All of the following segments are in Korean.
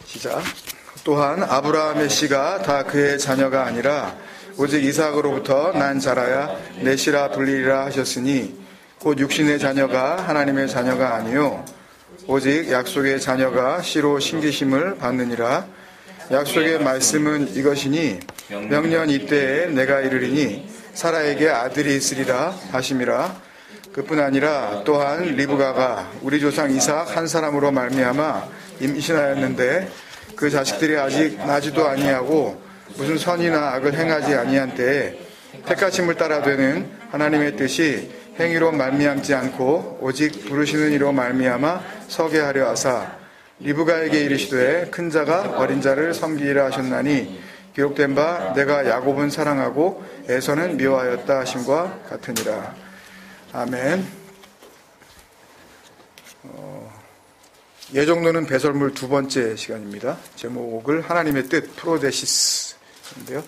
시작. 또한 아브라함의 씨가 다 그의 자녀가 아니라 오직 이삭으로부터 난 자라야 내 씨라 불리리라 하셨으니 곧 육신의 자녀가 하나님의 자녀가 아니요 오직 약속의 자녀가 씨로 심기심을 받느니라. 약속의 말씀은 이것이니 명년 이때에 내가 이르리니 사라에게 아들이 있으리라 하심이라. 그뿐 아니라 또한 리브가가 우리 조상 이삭 한 사람으로 말미암아 임신하였는데 그 자식들이 아직 나지도 아니하고 무슨 선이나 악을 행하지 아니한 때에 택하심을 따라 되는 하나님의 뜻이 행위로 말미암지 않고 오직 부르시는 이로 말미암아 서게 하려 하사 리브가에게 이르시되 큰 자가 어린 자를 섬기리라 하셨나니 기록된 바 내가 야곱은 사랑하고 에서는 미워하였다 하심과 같으니라. 아멘. 예정론은 배설물 두 번째 시간입니다. 제목을 하나님의 뜻 프로데시스인데요.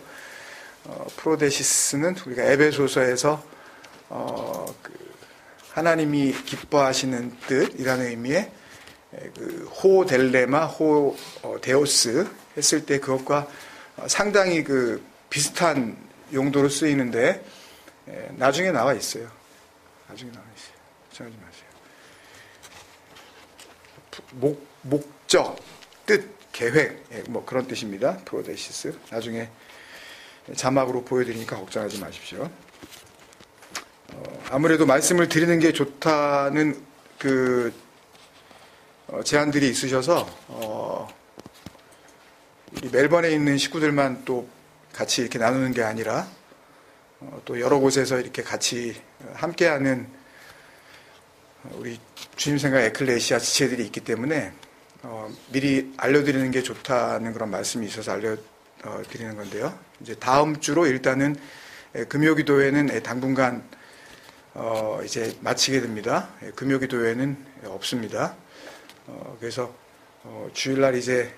프로데시스는 우리가 에베소서에서 하나님이 기뻐하시는 뜻이라는 의미의 호 델레마 호 데오스 했을 때 그것과 상당히 비슷한 용도로 쓰이는데 나중에 나와 있어요. 나중에 나와 있어요. 걱정하지 마세요. 목적, 뜻, 계획 뭐 그런 뜻입니다. 프로데시스. 나중에 자막으로 보여드리니까 걱정하지 마십시오. 아무래도 말씀을 드리는 게 좋다는 제안들이 있으셔서 우리 멜번에 있는 식구들만 또 같이 이렇게 나누는 게 아니라 또 여러 곳에서 이렇게 같이 함께하는 우리 주님생각 에클레시아 지체들이 있기 때문에 미리 알려드리는 게 좋다는 그런 말씀이 있어서 알려드리는 건데요. 이제 다음 주로 일단은 금요기도회는 당분간 이제 마치게 됩니다. 금요기도회는 없습니다. 그래서 주일날 이제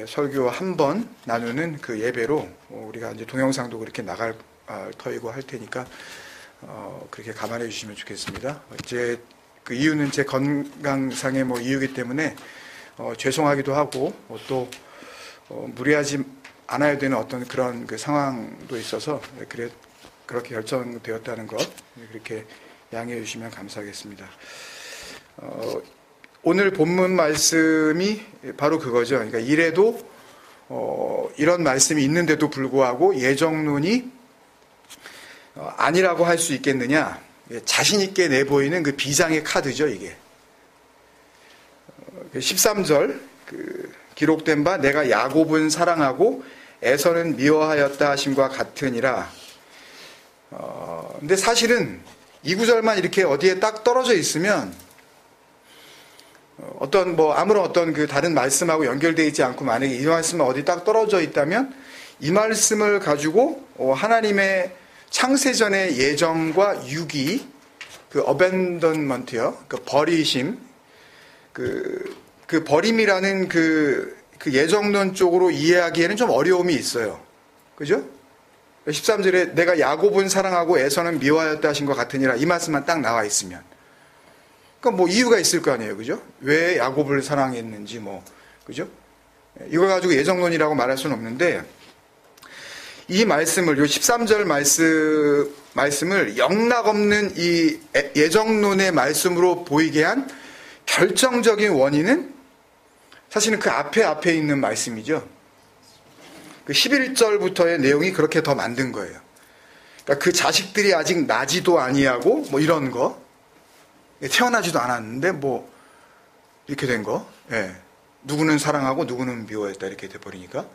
설교 한 번 나누는 그 예배로 우리가 이제 동영상도 그렇게 나갈 터이고 할 테니까 그렇게 감안해 주시면 좋겠습니다. 이제 그 이유는 제 건강상의 이유이기 때문에 죄송하기도 하고 또 무리하지 않아야 되는 어떤 그런 그 상황도 있어서 그렇게 결정되었다는 것 그렇게 양해해 주시면 감사하겠습니다. 오늘 본문 말씀이 바로 그거죠. 그러니까 이래도 이런 말씀이 있는데도 불구하고 예정론이 아니라고 할 수 있겠느냐. 자신 있게 내보이는 그 비장의 카드죠, 이게. 13절 기록된 바 내가 야곱은 사랑하고 에서는 미워하였다 하심과 같으니라. 근데 사실은 이 구절만 이렇게 어디에 딱 떨어져 있으면 아무런 어떤 그 다른 말씀하고 연결되어 있지 않고 만약에 이 말씀은 어디 딱 떨어져 있다면 이 말씀을 가지고 하나님의 창세전의 예정과 유기, abandonment요, 버리심, 버림이라는 그 예정론 쪽으로 이해하기에는 좀 어려움이 있어요. 그죠? 13절에 내가 야곱은 사랑하고 에서는 미워하였다 하신 것 같으니라 이 말씀만 딱 나와 있으면. 그러니까 이유가 있을 거 아니에요. 그죠? 왜 야곱을 사랑했는지 그죠? 이걸 가지고 예정론이라고 말할 수는 없는데 이 말씀을, 요 13절 말씀을 영락없는 이 예정론의 말씀으로 보이게 한 결정적인 원인은 사실은 그 앞에 있는 말씀이죠. 그 11절부터의 내용이 그렇게 더 만든 거예요. 그러니까 그 자식들이 아직 나지도 아니하고 이런 거, 태어나지도 않았는데 이렇게 된 거, 누구는 사랑하고 누구는 미워했다 이렇게 돼버리니까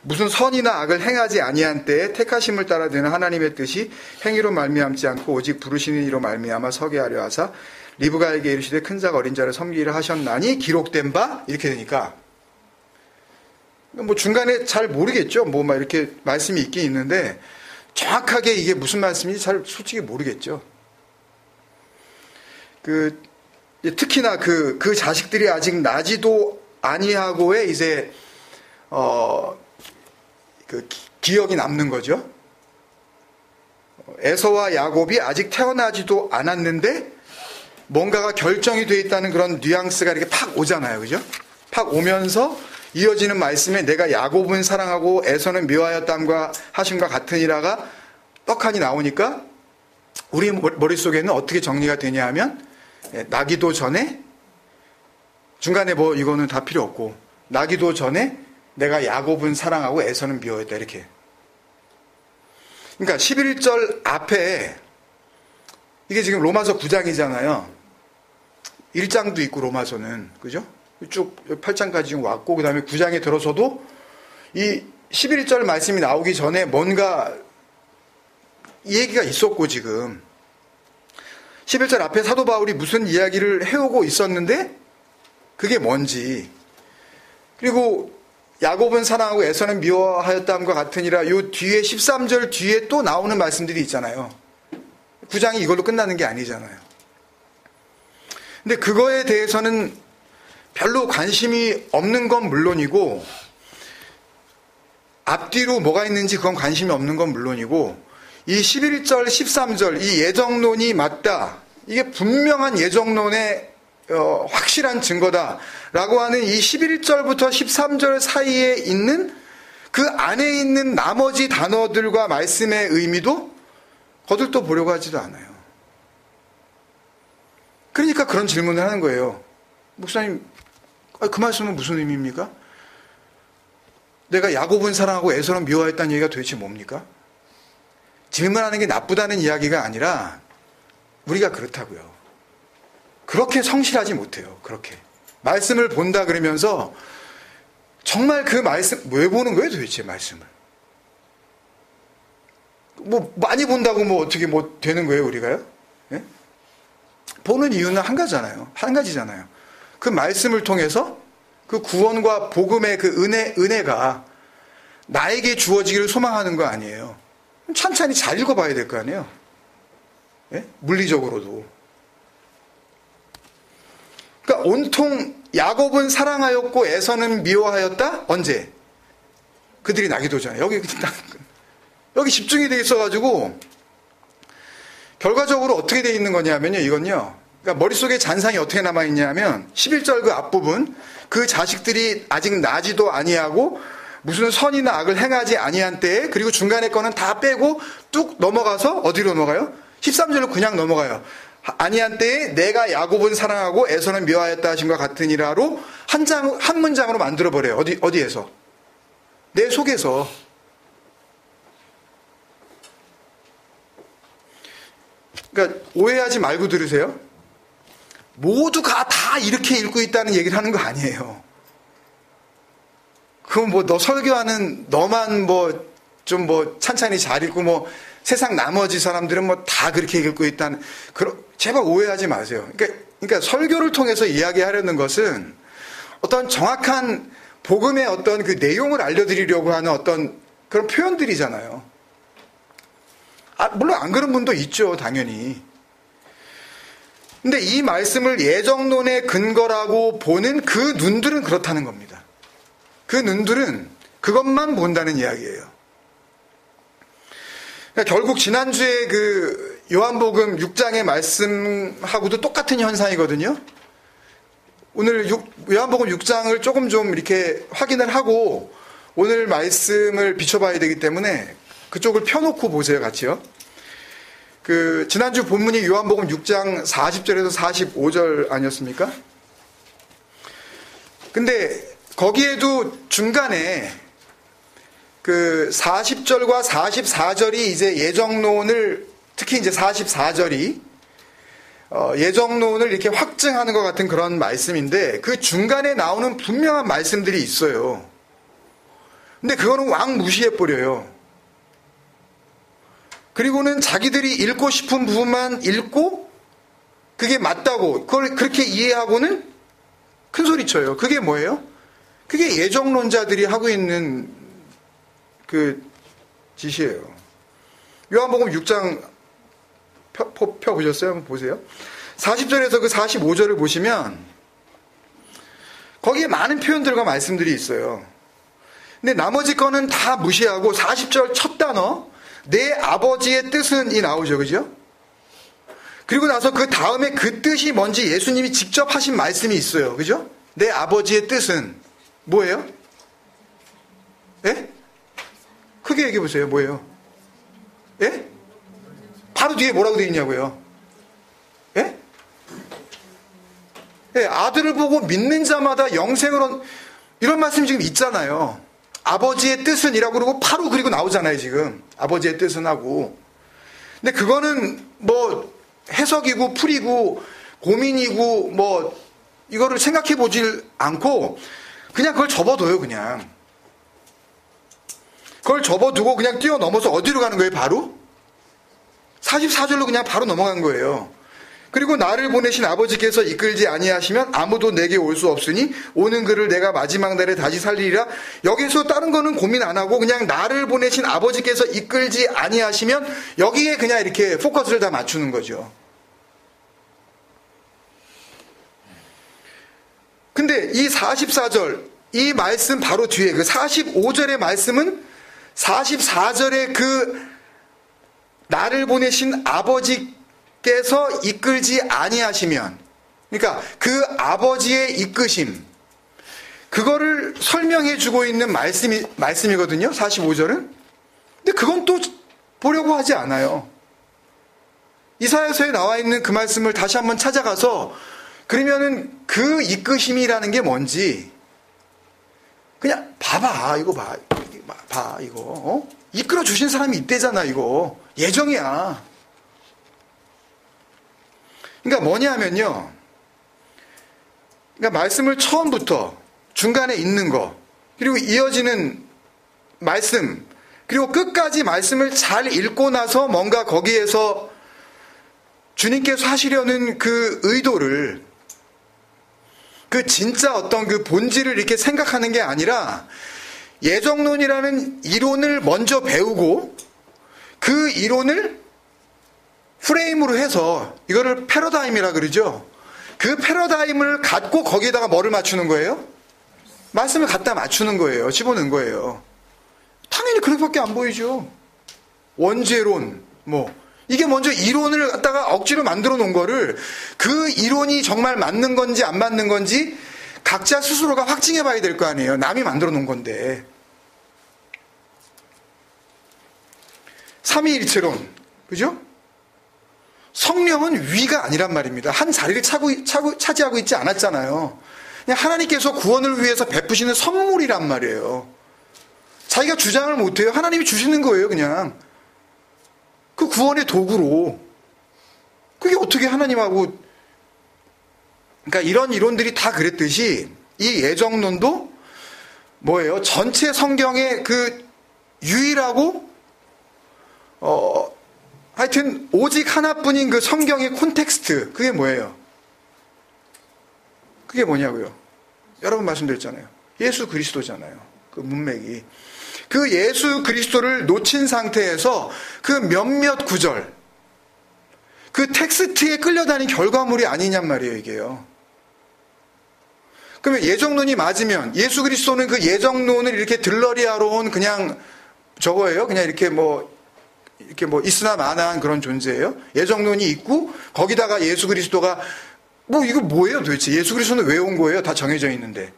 무슨 선이나 악을 행하지 아니한 때에 택하심을 따라 되는 하나님의 뜻이 행위로 말미암지 않고 오직 부르시는 이로 말미암아 서게 하려 하사 리브가에게 이르시되 큰 자가 어린 자를 섬기리라 하셨나니 기록된 바 이렇게 되니까 중간에 잘 모르겠죠. 막 이렇게 말씀이 있긴 있는데 정확하게 이게 무슨 말씀인지 잘 솔직히 모르겠죠. 특히나 그 자식들이 아직 나지도 아니하고의 이제 기억이 남는 거죠. 에서와 야곱이 아직 태어나지도 않았는데 뭔가가 결정이 되어 있다는 그런 뉘앙스가 이렇게 팍 오잖아요. 그죠? 팍 오면서 이어지는 말씀에 내가 야곱은 사랑하고 에서는 미워하였담과 하심과 같으니라가 떡하니 나오니까 우리 머릿속에는 어떻게 정리가 되냐 하면 나기도 전에 중간에 뭐 이거는 다 필요 없고 나기도 전에 내가 야곱은 사랑하고 에서는 미워했다 이렇게. 그러니까 11절 앞에 이게 지금 로마서 9장이잖아요. 1장도 있고 로마서는 그죠? 쭉 8장까지 지금 왔고 그 다음에 9장에 들어서도 이 11절 말씀이 나오기 전에 뭔가 이 얘기가 있었고 지금 11절 앞에 사도 바울이 무슨 이야기를 해오고 있었는데 그게 뭔지 그리고 야곱은 사랑하고 에서는 미워하였다함과 같으니라 요 뒤에 13절 뒤에 또 나오는 말씀들이 있잖아요. 9장이 이걸로 끝나는 게 아니잖아요. 근데 그거에 대해서는 별로 관심이 없는 건 물론이고 앞뒤로 뭐가 있는지 그건 관심이 없는 건 물론이고 이 11절 13절 이 예정론이 맞다. 이게 분명한 예정론의 확실한 증거다라고 하는 이 11절부터 13절 사이에 있는 그 안에 있는 나머지 단어들과 말씀의 의미도 거들떠 보려고 하지도 않아요. 그러니까 그런 질문을 하는 거예요. 목사님, 그 말씀은 무슨 의미입니까? 내가 야곱은 사랑하고 에서는 미워했다는 얘기가 도대체 뭡니까? 질문하는 게 나쁘다는 이야기가 아니라 우리가 그렇다고요. 그렇게 성실하지 못해요. 그렇게. 말씀을 본다 그러면서 정말 그 말씀, 왜 보는 거예요 도대체 말씀을? 뭐 많이 본다고 뭐 어떻게 뭐 되는 거예요 우리가요? 예? 보는 이유는 한 가지잖아요. 그 말씀을 통해서 그 구원과 복음의 그 은혜가 나에게 주어지기를 소망하는 거 아니에요. 찬찬히 잘 읽어봐야 될 거 아니에요. 예? 물리적으로도. 그러니까 온통 야곱은 사랑하였고 에서는 미워하였다? 언제? 그들이 나기도잖아요. 여기 집중이 돼 있어가지고 결과적으로 어떻게 돼 있는 거냐면요. 이건요. 그러니까 머릿속에 잔상이 어떻게 남아있냐면 11절 그 앞부분 그 자식들이 아직 나지도 아니하고 무슨 선이나 악을 행하지 아니한 때에 그리고 중간에 거는 다 빼고 뚝 넘어가서 어디로 넘어가요? 13절로 그냥 넘어가요. 아니한 때에 내가 야곱은 사랑하고 에서는 미워하였다 하심과 같으니라로 한 문장으로 만들어버려요. 어디에서? 내 속에서. 그러니까 오해하지 말고 들으세요. 모두가 다 이렇게 읽고 있다는 얘기를 하는 거 아니에요. 그럼 뭐 너 설교하는 너만 좀 찬찬히 잘 읽고 뭐 세상 나머지 사람들은 뭐 다 그렇게 읽고 있다는 제발 오해하지 마세요. 그러니까 설교를 통해서 이야기하려는 것은 어떤 정확한 복음의 어떤 그 내용을 알려드리려고 하는 어떤 그런 표현들이잖아요. 물론 안 그런 분도 있죠, 당연히. 근데 이 말씀을 예정론의 근거라고 보는 그 눈들은 그렇다는 겁니다. 그 눈들은 그것만 본다는 이야기예요. 그러니까 결국 지난주에 그 요한복음 6장의 말씀하고도 똑같은 현상이거든요. 오늘 요한복음 6장을 조금 좀 이렇게 확인을 하고 오늘 말씀을 비춰봐야 되기 때문에 그쪽을 펴놓고 보세요, 같이요. 그 지난주 본문이 요한복음 6장 40절에서 45절 아니었습니까? 근데 거기에도 중간에 그 40절과 44절이 이제 예정론을 특히 이제 44절이 예정론을 이렇게 확증하는 것 같은 그런 말씀인데 그 중간에 나오는 분명한 말씀들이 있어요. 근데 그거는 왕 무시해버려요. 그리고는 자기들이 읽고 싶은 부분만 읽고 그게 맞다고 그걸 그렇게 이해하고는 큰 소리 쳐요. 그게 뭐예요? 그게 예정론자들이 하고 있는 그 짓이에요. 요한복음 6장 펴보셨어요? 한번 보세요. 40절에서 그 45절을 보시면 거기에 많은 표현들과 말씀들이 있어요. 근데 나머지 거는 다 무시하고 40절 첫 단어 내 아버지의 뜻은 이 나오죠. 그죠? 그리고 나서 그 다음에 그 뜻이 뭔지 예수님이 직접 하신 말씀이 있어요. 그죠? 내 아버지의 뜻은 뭐예요? 예? 크게 얘기해 보세요. 뭐예요? 예? 바로 뒤에 뭐라고 되어 있냐고요? 예? 예, 아들을 보고 믿는 자마다 영생을 이런 말씀이 지금 있잖아요. 아버지의 뜻은 이라고 그러고 바로 그리고 나오잖아요, 지금. 아버지의 뜻은 하고. 근데 그거는 뭐 해석이고 풀이고 고민이고 뭐 이거를 생각해 보질 않고 그냥 그걸 접어둬요, 그냥. 그걸 접어두고 그냥 뛰어넘어서 어디로 가는 거예요, 바로? 44절로 그냥 바로 넘어간 거예요. 그리고 나를 보내신 아버지께서 이끌지 아니하시면 아무도 내게 올 수 없으니 오는 그를 내가 마지막 날에 다시 살리리라. 여기서 다른 거는 고민 안 하고 그냥 나를 보내신 아버지께서 이끌지 아니하시면 여기에 그냥 이렇게 포커스를 다 맞추는 거죠. 근데 이 44절, 이 말씀 바로 뒤에 그 45절의 말씀은 44절에 그 나를 보내신 아버지께서 이끌지 아니하시면, 그러니까 그 아버지의 이끄심, 그거를 설명해 주고 있는 말씀이거든요. 45절은. 근데 그건 또 보려고 하지 않아요. 이사야서에 나와 있는 그 말씀을 다시 한번 찾아가서 그러면은 그 이끄심이라는 게 뭔지 그냥 봐봐, 이거 봐, 이거. 어? 이끌어 주신 사람이 있대잖아, 이거. 예정이야. 그러니까 뭐냐면요. 그러니까 말씀을 처음부터 중간에 있는 거, 그리고 이어지는 말씀, 그리고 끝까지 말씀을 잘 읽고 나서 뭔가 거기에서 주님께서 하시려는 그 의도를, 그 진짜 어떤 그 본질을 이렇게 생각하는 게 아니라 예정론이라는 이론을 먼저 배우고 그 이론을 프레임으로 해서 이거를 패러다임이라 그러죠. 그 패러다임을 갖고 거기에다가 뭐를 맞추는 거예요? 말씀을 갖다 맞추는 거예요. 집어넣은 거예요. 당연히 그렇게밖에 안 보이죠. 원죄론 뭐 이게 먼저 이론을 갖다가 억지로 만들어 놓은 거를 그 이론이 정말 맞는 건지 안 맞는 건지 각자 스스로가 확증해 봐야 될 거 아니에요. 남이 만들어 놓은 건데. 삼위일체론, 그죠? 성령은 위가 아니란 말입니다. 한 자리를 차지하고 있지 않았잖아요. 그냥 하나님께서 구원을 위해서 베푸시는 선물이란 말이에요. 자기가 주장을 못해요. 하나님이 주시는 거예요, 그냥. 그 구원의 도구로. 그게 어떻게 하나님하고, 그러니까 이런 이론들이 다 그랬듯이 이 예정론도 뭐예요? 전체 성경의 그 유일하고 하여튼 오직 하나뿐인 그 성경의 콘텍스트, 그게 뭐예요? 그게 뭐냐고요? 여러 번 말씀드렸잖아요. 예수 그리스도잖아요. 그 문맥이. 그 예수 그리스도를 놓친 상태에서 그 몇몇 구절, 그 텍스트에 끌려다닌 결과물이 아니냔 말이에요, 이게요. 그러면 예정론이 맞으면 예수 그리스도는 그 예정론을 이렇게 들러리하러 온 그냥 저거예요? 그냥 이렇게 뭐 있으나 마나한 그런 존재예요? 예정론이 있고 거기다가 예수 그리스도가 뭐 이거 뭐예요 도대체? 예수 그리스도는 왜 온 거예요? 다 정해져 있는데.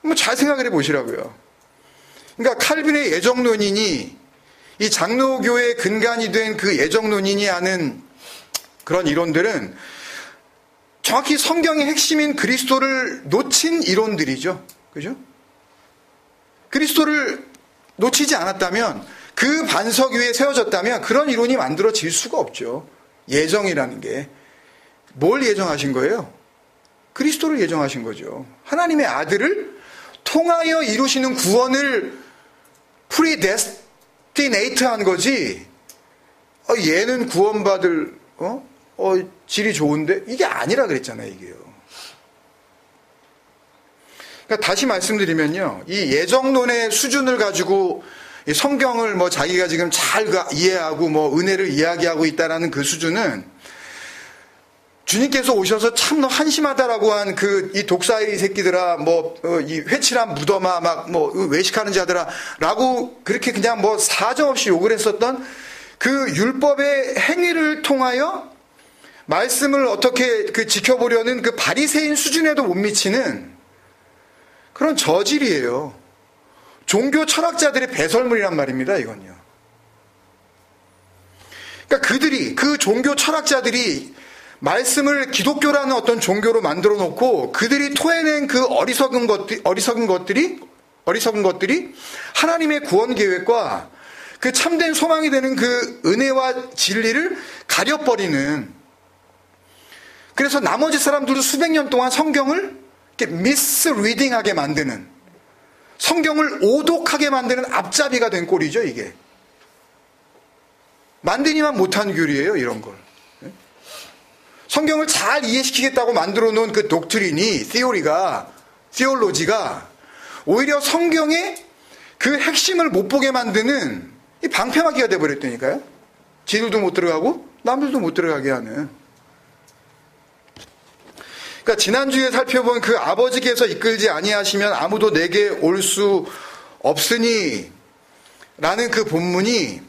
뭐 잘 생각을 해보시라고요. 그러니까 칼빈의 예정론이니 이 장로교의 근간이 된 그 예정론이니 하는 그런 이론들은 정확히 성경의 핵심인 그리스도를 놓친 이론들이죠. 그죠? 그리스도를 놓치지 않았다면, 그 반석 위에 세워졌다면 그런 이론이 만들어질 수가 없죠. 예정이라는 게. 뭘 예정하신 거예요? 그리스도를 예정하신 거죠. 하나님의 아들을 통하여 이루시는 구원을 프리데스티네이트한 거지. 얘는 구원받을 질이 좋은데 이게 아니라 그랬잖아요, 이게요. 그러니까 다시 말씀드리면요, 이 예정론의 수준을 가지고 이 성경을 뭐 자기가 지금 잘 이해하고 뭐 은혜를 이야기하고 있다라는 그 수준은 주님께서 오셔서 참 한심하다라고 한 그 이 독사의 새끼들아, 뭐 이 회칠한 무덤아, 막 뭐 외식하는 자들아라고 그렇게 그냥 뭐 사정없이 욕을 했었던 그 율법의 행위를 통하여 말씀을 어떻게 그 지켜보려는 그 바리새인 수준에도 못 미치는 그런 저질이에요. 종교 철학자들의 배설물이란 말입니다, 이건요. 그러니까 그 종교 철학자들이 말씀을 기독교라는 어떤 종교로 만들어 놓고 그들이 토해낸 그 어리석은 것들이 하나님의 구원 계획과 그 참된 소망이 되는 그 은혜와 진리를 가려버리는, 그래서 나머지 사람들도 수백 년 동안 성경을 이렇게 미스리딩하게 만드는, 성경을 오독하게 만드는 앞잡이가 된 꼴이죠, 이게. 만드니만 못한 교리예요, 이런 걸. 성경을 잘 이해시키겠다고 만들어 놓은 그 독트린이, 티올로지가 오히려 성경의 그 핵심을 못 보게 만드는 이 방패막이가 돼버렸다니까요. 지들도 못 들어가고 남들도 못 들어가게 하는. 그러니까 지난주에 살펴본 그 아버지께서 이끌지 아니하시면 아무도 내게 올 수 없으니 라는 그 본문이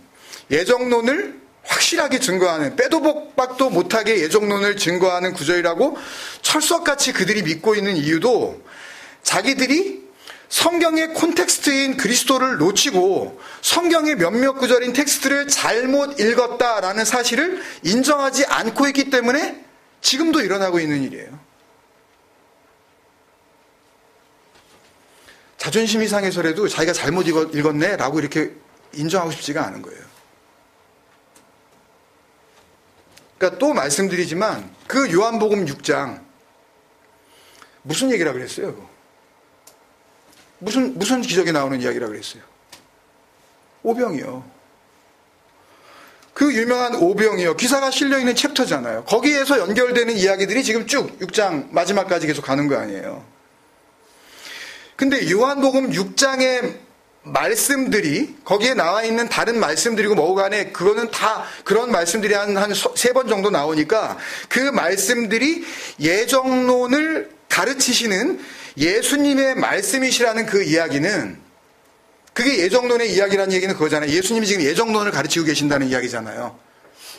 예정론을 확실하게 증거하는, 빼도 박도 못하게 예정론을 증거하는 구절이라고 철석같이 그들이 믿고 있는 이유도 자기들이 성경의 콘텍스트인 그리스도를 놓치고 성경의 몇몇 구절인 텍스트를 잘못 읽었다라는 사실을 인정하지 않고 있기 때문에 지금도 일어나고 있는 일이에요. 자존심이 상해서라도 자기가 잘못 읽었네 라고 이렇게 인정하고 싶지가 않은 거예요. 그러니까 또 말씀드리지만 그 요한복음 6장 무슨 얘기라 그랬어요? 무슨 기적에 나오는 이야기라 그랬어요? 오병이요. 그 유명한 오병이요. 기사가 실려있는 챕터잖아요. 거기에서 연결되는 이야기들이 지금 쭉 6장 마지막까지 계속 가는 거 아니에요. 근데 요한복음 6장의 말씀들이, 거기에 나와 있는 다른 말씀들이고 뭐고 간에 그거는 다 그런 말씀들이 한 3번 정도 나오니까 그 말씀들이 예정론을 가르치시는 예수님의 말씀이시라는 그 이야기는, 그게 예정론의 이야기라는 얘기는 그거잖아요. 예수님이 지금 예정론을 가르치고 계신다는 이야기잖아요.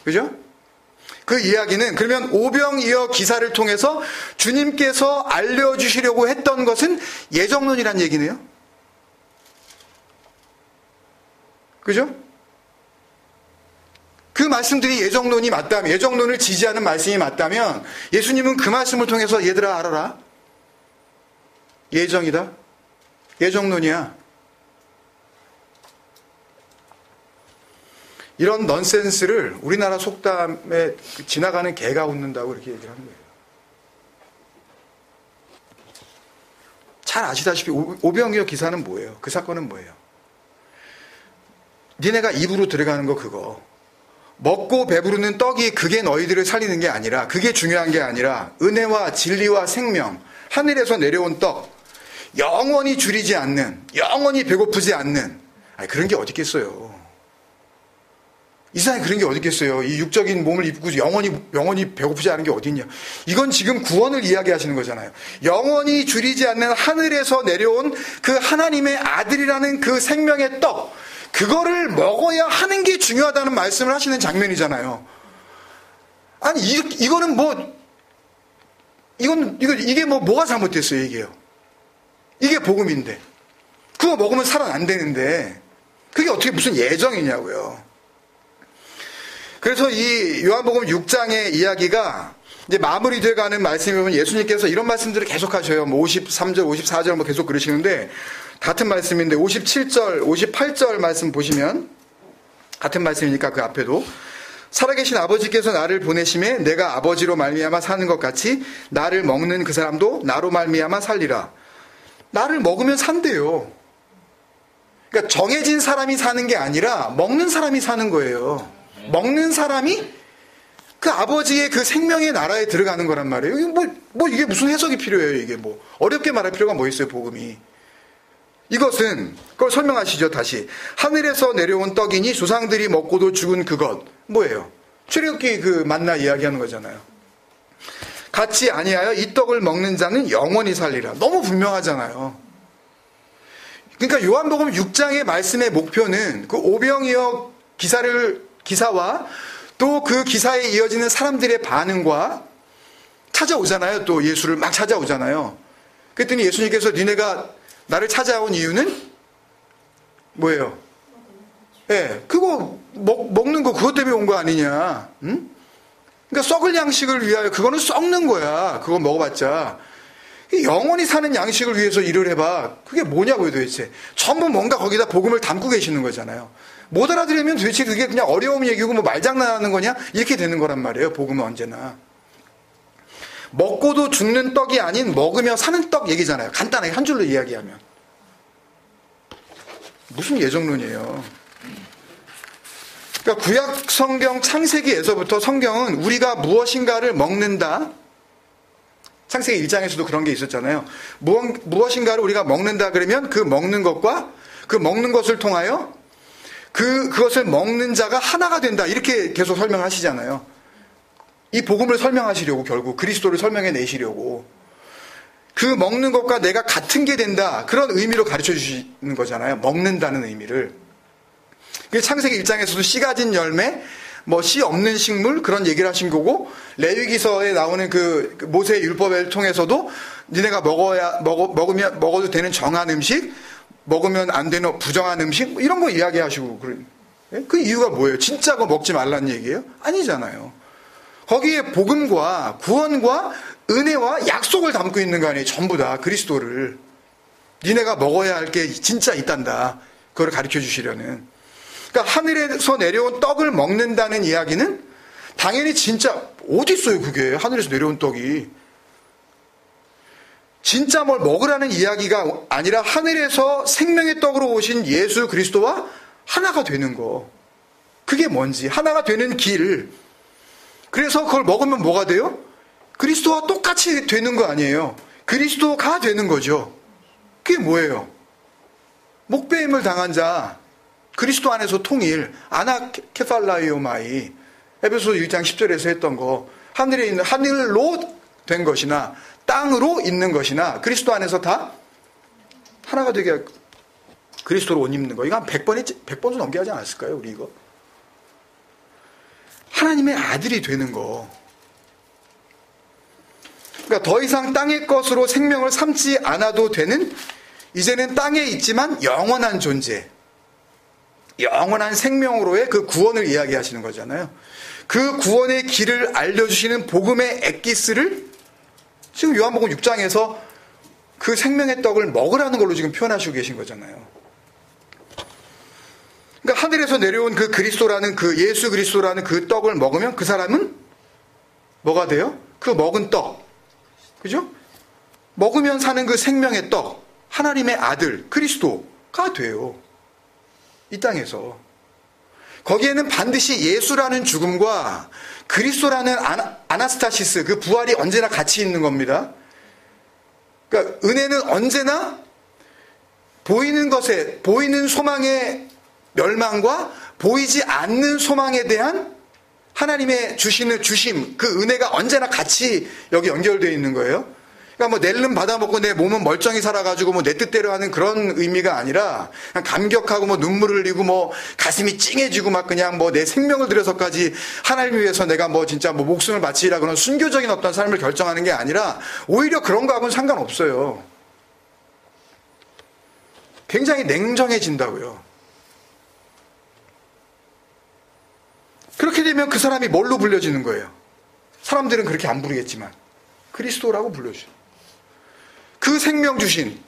그죠? 그 이야기는 그러면 오병이어 기사를 통해서 주님께서 알려주시려고 했던 것은 예정론이란 얘기네요. 그죠? 그 말씀들이 예정론이 맞다면, 예정론을 지지하는 말씀이 맞다면 예수님은 그 말씀을 통해서 얘들아 알아라. 예정이다. 예정론이야. 이런 넌센스를 우리나라 속담에 지나가는 개가 웃는다고 이렇게 얘기를 하는 거예요. 잘 아시다시피 오병이어 기사는 뭐예요? 그 사건은 뭐예요? 니네가 입으로 들어가는 거 그거. 먹고 배부르는 떡이 그게 너희들을 살리는 게 아니라, 그게 중요한 게 아니라 은혜와 진리와 생명, 하늘에서 내려온 떡, 영원히 줄이지 않는, 영원히 배고프지 않는, 아니 그런 게 어디 있겠어요. 이 세상에 그런 게 어디 있겠어요. 이 육적인 몸을 입고 영원히 배고프지 않은 게 어디 있냐. 이건 지금 구원을 이야기하시는 거잖아요. 영원히 줄이지 않는 하늘에서 내려온 그 하나님의 아들이라는 그 생명의 떡, 그거를 먹어야 하는 게 중요하다는 말씀을 하시는 장면이잖아요. 아니 이거는 뭐 이게 뭐가 잘못됐어요, 이게요. 이게 복음인데 그거 먹으면 살아난다는데 그게 어떻게 무슨 예정이냐고요. 그래서 이 요한복음 6장의 이야기가 이제 마무리돼가는 말씀이 보면 예수님께서 이런 말씀들을 계속 하셔요. 뭐 53절, 54절 뭐 계속 그러시는데 같은 말씀인데 57절, 58절 말씀 보시면 같은 말씀이니까 그 앞에도 살아계신 아버지께서 나를 보내심에 내가 아버지로 말미암아 사는 것 같이 나를 먹는 그 사람도 나로 말미암아 살리라. 나를 먹으면 산대요. 그러니까 정해진 사람이 사는 게 아니라 먹는 사람이 사는 거예요. 먹는 사람이 그 아버지의 그 생명의 나라에 들어가는 거란 말이에요. 이게 무슨 해석이 필요해요, 이게 뭐. 어렵게 말할 필요가 뭐 있어요, 복음이. 이것은, 그걸 설명하시죠, 다시. 하늘에서 내려온 떡이니 조상들이 먹고도 죽은 그것. 뭐예요? 출애굽기 그 만나 이야기하는 거잖아요. 같이 아니하여 이 떡을 먹는 자는 영원히 살리라. 너무 분명하잖아요. 그러니까 요한복음 6장의 말씀의 목표는 그 오병이어 기사와 또 그 기사에 이어지는 사람들의 반응과 찾아오잖아요. 또 예수를 막 찾아오잖아요. 그랬더니 예수님께서 니네가 나를 찾아온 이유는 뭐예요? 예, 그거 먹는 거 그것 때문에 온 거 아니냐? 응? 그러니까 썩을 양식을 위하여 그거는 썩는 거야. 그거 먹어봤자. 영원히 사는 양식을 위해서 일을 해봐. 그게 뭐냐고요 도대체. 전부 뭔가 거기다 복음을 담고 계시는 거잖아요. 못 알아들으면 도대체 그게 그냥 어려움 얘기고 뭐 말장난하는 거냐? 이렇게 되는 거란 말이에요. 복음은 언제나. 먹고도 죽는 떡이 아닌 먹으며 사는 떡 얘기잖아요. 간단하게 한 줄로 이야기하면. 무슨 예정론이에요. 그러니까 구약 성경 창세기에서부터 성경은 우리가 무엇인가를 먹는다. 창세기 1장에서도 그런 게 있었잖아요. 무엇인가를 우리가 먹는다 그러면 그 먹는 것과 그 먹는 것을 통하여 그것을 먹는 자가 하나가 된다. 이렇게 계속 설명하시잖아요. 이 복음을 설명하시려고 결국 그리스도를 설명해 내시려고. 그 먹는 것과 내가 같은 게 된다. 그런 의미로 가르쳐 주시는 거잖아요. 먹는다는 의미를. 창세기 1장에서도 씨 가진 열매, 뭐 씨 없는 식물 그런 얘기를 하신 거고 레위기서에 나오는 그 모세의 율법을 통해서도 니네가 먹어도 되는 정한 음식, 먹으면 안 되는 부정한 음식 이런 거 이야기하시고 그 이유가 뭐예요? 진짜 그거 먹지 말라는 얘기예요? 아니잖아요. 거기에 복음과 구원과 은혜와 약속을 담고 있는 거 아니에요? 전부 다 그리스도를. 니네가 먹어야 할 게 진짜 있단다. 그걸 가르쳐 주시려는. 그러니까 하늘에서 내려온 떡을 먹는다는 이야기는 당연히 진짜 어디 있어요 그게 하늘에서 내려온 떡이. 진짜 뭘 먹으라는 이야기가 아니라 하늘에서 생명의 떡으로 오신 예수 그리스도와 하나가 되는 거. 그게 뭔지 하나가 되는 길. 그래서 그걸 먹으면 뭐가 돼요? 그리스도와 똑같이 되는 거 아니에요. 그리스도가 되는 거죠. 그게 뭐예요? 목배임을 당한 자, 그리스도 안에서 통일, 아나케팔라이오마이, 에베소 6장 10절에서 했던 거, 하늘에 있는, 하늘로 된 것이나 땅으로 있는 것이나 그리스도 안에서 다 하나가 되게 그리스도로 옷 입는 거. 이거 한 100번도 넘게 하지 않았을까요? 우리 이거. 하나님의 아들이 되는 거. 그러니까 더 이상 땅의 것으로 생명을 삼지 않아도 되는, 이제는 땅에 있지만 영원한 존재, 영원한 생명으로의 그 구원을 이야기하시는 거잖아요. 그 구원의 길을 알려주시는 복음의 엑기스를 지금 요한복음 6장에서 그 생명의 떡을 먹으라는 걸로 지금 표현하시고 계신 거잖아요. 그러니까 하늘에서 내려온 그 그리스도라는 그 예수 그리스도라는 그 떡을 먹으면 그 사람은 뭐가 돼요? 그 먹은 떡. 그죠? 먹으면 사는 그 생명의 떡. 하나님의 아들 그리스도가 돼요. 이 땅에서. 거기에는 반드시 예수라는 죽음과 그리스도라는 아나스타시스 그 부활이 언제나 같이 있는 겁니다. 그러니까 은혜는 언제나 보이는 것에, 보이는 소망의 멸망과 보이지 않는 소망에 대한 하나님의 주시는 주심, 그 은혜가 언제나 같이 여기 연결되어 있는 거예요. 그러니까 뭐 낼름 받아먹고 내 몸은 멀쩡히 살아가지고 뭐 내 뜻대로 하는 그런 의미가 아니라 그냥 감격하고 뭐 눈물을 흘리고 뭐 가슴이 찡해지고 막 그냥 뭐 내 생명을 들여서까지 하나님을 위해서 내가 뭐 진짜 뭐 목숨을 바치라 그런 순교적인 어떤 삶을 결정하는 게 아니라 오히려 그런 거하고는 상관없어요. 굉장히 냉정해진다고요. 그렇게 되면 그 사람이 뭘로 불려지는 거예요? 사람들은 그렇게 안 부르겠지만 그리스도라고 불러주죠. 그 생명 주신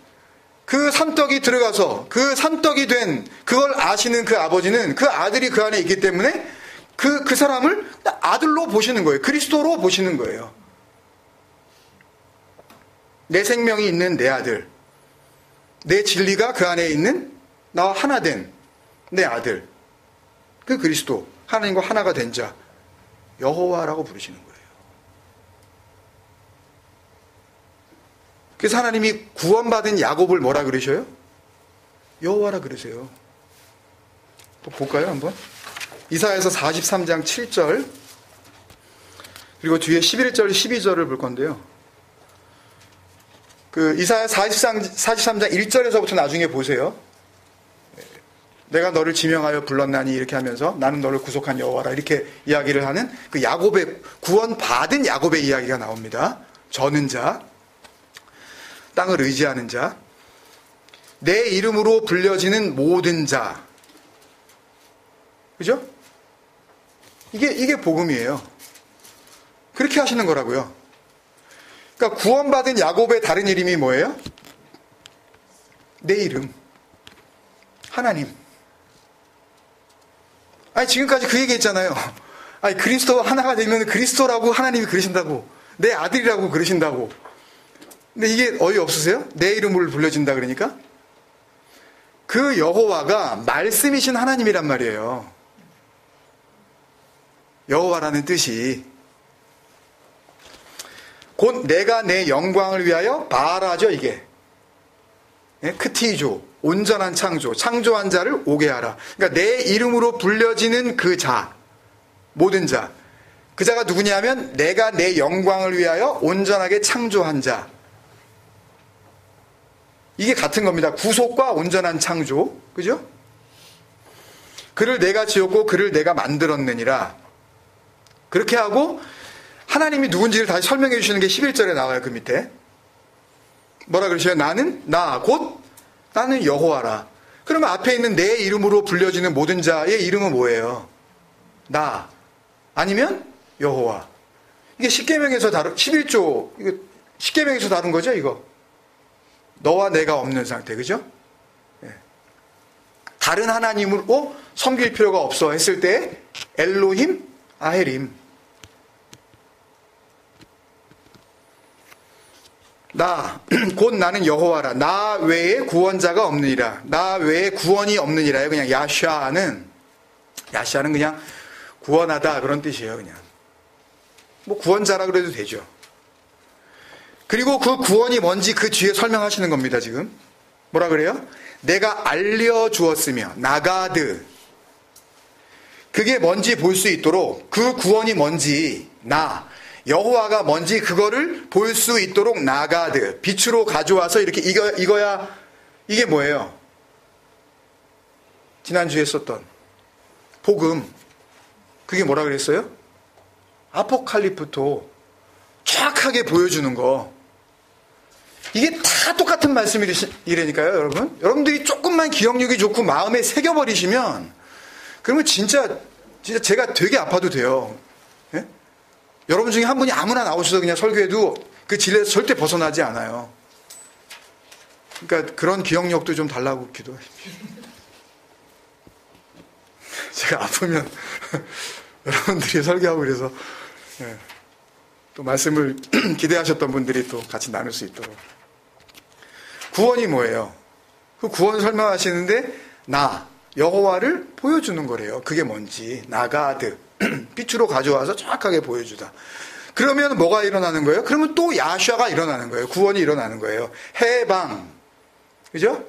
그 산떡이 들어가서 그 산떡이 된 그걸 아시는 그 아버지는 그 아들이 그 안에 있기 때문에 그 사람을 아들로 보시는 거예요. 그리스도로 보시는 거예요. 내 생명이 있는 내 아들, 내 진리가 그 안에 있는 나와 하나 된 내 아들, 그 그리스도, 하나님과 하나가 된 자, 여호와라고 부르시는 거예요. 그래서 하나님이 구원받은 야곱을 뭐라 그러셔요? 여호와라 그러세요. 또 볼까요 한번? 이사야서 43장 7절 그리고 뒤에 11절 12절을 볼 건데요. 그 이사야 43장 1절에서부터 나중에 보세요. 내가 너를 지명하여 불렀나니 이렇게 하면서 나는 너를 구속한 여호와라 이렇게 이야기를 하는 그 야곱의 구원받은 야곱의 이야기가 나옵니다. 저는 자, 땅을 의지하는 자. 내 이름으로 불려지는 모든 자. 그죠? 이게 복음이에요. 그렇게 하시는 거라고요. 그러니까 구원받은 야곱의 다른 이름이 뭐예요? 내 이름. 하나님. 아니, 지금까지 그 얘기 했잖아요. 아니, 그리스도 하나가 되면 그리스도라고 하나님이 그러신다고. 내 아들이라고 그러신다고. 근데 이게 어이없으세요? 내 이름을 불려진다 그러니까? 그 여호와가 말씀이신 하나님이란 말이에요. 여호와라는 뜻이. 곧 내가 내 영광을 위하여 바라죠, 이게. 예? 크티조, 온전한 창조, 창조한 자를 오게 하라. 그러니까 내 이름으로 불려지는 그 자, 모든 자. 그 자가 누구냐면 내가 내 영광을 위하여 온전하게 창조한 자. 이게 같은 겁니다. 구속과 온전한 창조. 그죠? 그를 내가 지었고 그를 내가 만들었느니라. 그렇게 하고 하나님이 누군지를 다시 설명해 주시는 게 11절에 나와요. 그 밑에. 뭐라 그러셔요? 나는 여호와라. 그러면 앞에 있는 내 이름으로 불려지는 모든 자의 이름은 뭐예요? 나. 아니면 여호와. 이게 십계명에서 11조, 이거 십계명에서 다룬 거죠, 이거? 너와 내가 없는 상태, 그죠? 예. 다른 하나님으로 섬길 필요가 없어 했을 때 엘로힘, 아헤림. 곧 나는 여호와라. 나 외에 구원자가 없느니라. 나 외에 구원이 없느니라요. 그냥 야샤는 그냥 구원하다 그런 뜻이에요. 그냥 뭐 구원자라 그래도 되죠. 그리고 그 구원이 뭔지 그 뒤에 설명하시는 겁니다. 지금 뭐라 그래요? 내가 알려주었으며 나가드. 그게 뭔지 볼 수 있도록 그 구원이 뭔지 여호와가 뭔지 그거를 볼 수 있도록 나가드. 빛으로 가져와서 이렇게 이게 뭐예요? 지난주에 썼던 복음. 그게 뭐라 그랬어요? 아포칼리프토. 정확하게 보여주는 거. 이게 다 똑같은 말씀이라니까요, 여러분. 여러분들이 조금만 기억력이 좋고 마음에 새겨버리시면 그러면 진짜 제가 되게 아파도 돼요. 예? 여러분 중에 한 분이 아무나 나오셔서 그냥 설교해도 그 진리에서 절대 벗어나지 않아요. 그러니까 그런 기억력도 좀 달라고 기도하십시오. 제가 아프면 여러분들이 설교하고 그래서 또 말씀을 기대하셨던 분들이 또 같이 나눌 수 있도록. 구원이 뭐예요? 그 구원 설명하시는데 여호와를 보여주는 거래요. 그게 뭔지. 나가드. 빛으로 가져와서 정확하게 보여주다. 그러면 뭐가 일어나는 거예요? 그러면 또 야샤가 일어나는 거예요. 구원이 일어나는 거예요. 해방. 그죠?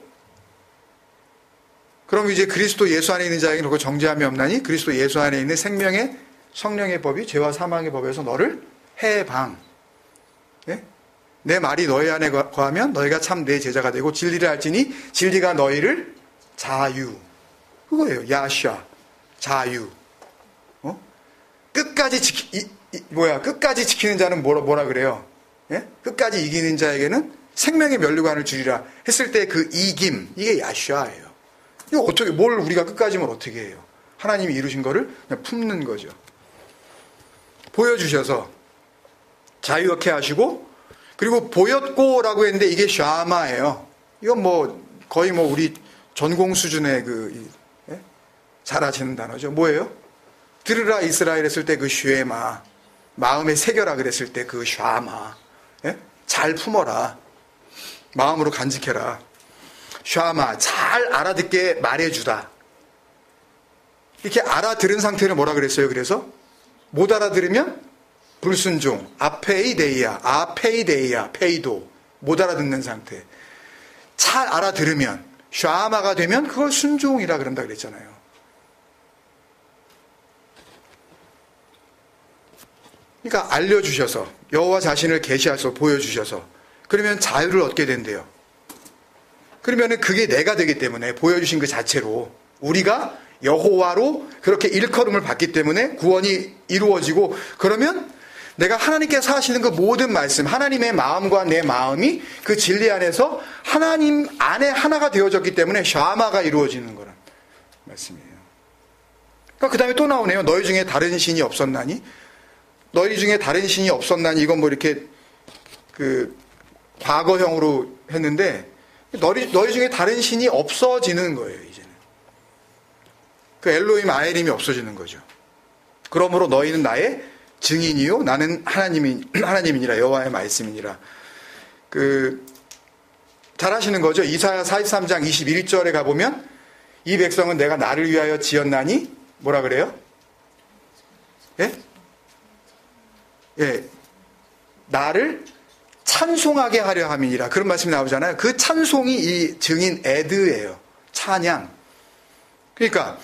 그럼 이제 그리스도 예수 안에 있는 자에게 그렇고 정죄함이 없나니 그리스도 예수 안에 있는 생명의 성령의 법이 죄와 사망의 법에서 너를 해방. 예? 내 말이 너희 안에 거하면 너희가 참 내 제자가 되고 진리를 알지니 진리가 너희를 자유. 그거예요. 야샤. 자유. 끝까지 끝까지 지키는 자는 뭐라 그래요? 예? 끝까지 이기는 자에게는 생명의 면류관을 주리라 했을 때 그 이김, 이게 야샤예요. 이거 어떻게, 뭘 우리가 끝까지면 어떻게 해요? 하나님이 이루신 거를 그냥 품는 거죠. 보여주셔서 자유롭게 하시고, 그리고 보였고라고 했는데 이게 샤마예요. 이건 거의 우리 전공 수준의 잘 아시는 단어죠. 뭐예요? 들으라 이스라엘 했을 때 그 쉐마, 마음에 새겨라 그랬을 때 그 샤마, 예? 잘 품어라, 마음으로 간직해라. 샤마, 잘 알아듣게 말해주다. 이렇게 알아들은 상태를 뭐라 그랬어요? 그래서 못 알아들으면 불순종, 아페이데이아, 페이도, 못 알아듣는 상태. 잘 알아들으면, 샤마가 되면 그걸 순종이라 그런다 그랬잖아요. 그러니까 알려주셔서, 여호와 자신을 계시하셔서 보여주셔서, 그러면 자유를 얻게 된대요. 그러면 그게 내가 되기 때문에, 보여주신 그 자체로 우리가 여호와로 그렇게 일컬음을 받기 때문에 구원이 이루어지고, 그러면 내가 하나님께서 하시는 그 모든 말씀, 하나님의 마음과 내 마음이 그 진리 안에서 하나님 안에 하나가 되어졌기 때문에 샤마가 이루어지는 거란 말씀이에요. 그러니까 그 다음에 또 나오네요. 너희 중에 다른 신이 없었나니? 너희 중에 다른 신이 없었나니? 이건 뭐 이렇게 그 과거형으로 했는데 너희 중에 다른 신이 없어지는 거예요, 이제는. 그 엘로힘 아에림이 없어지는 거죠. 그러므로 너희는 나의 증인이요 나는 하나님이니라 여호와의 말씀이니라. 잘 하시는 거죠. 이사야 43장 21절에 가보면 이 백성은 내가 나를 위하여 지었나니 뭐라 그래요? 예? 예. 나를 찬송하게 하려 함이니라. 그런 말씀이 나오잖아요. 그 찬송이 이 증인 에드예요. 찬양. 그러니까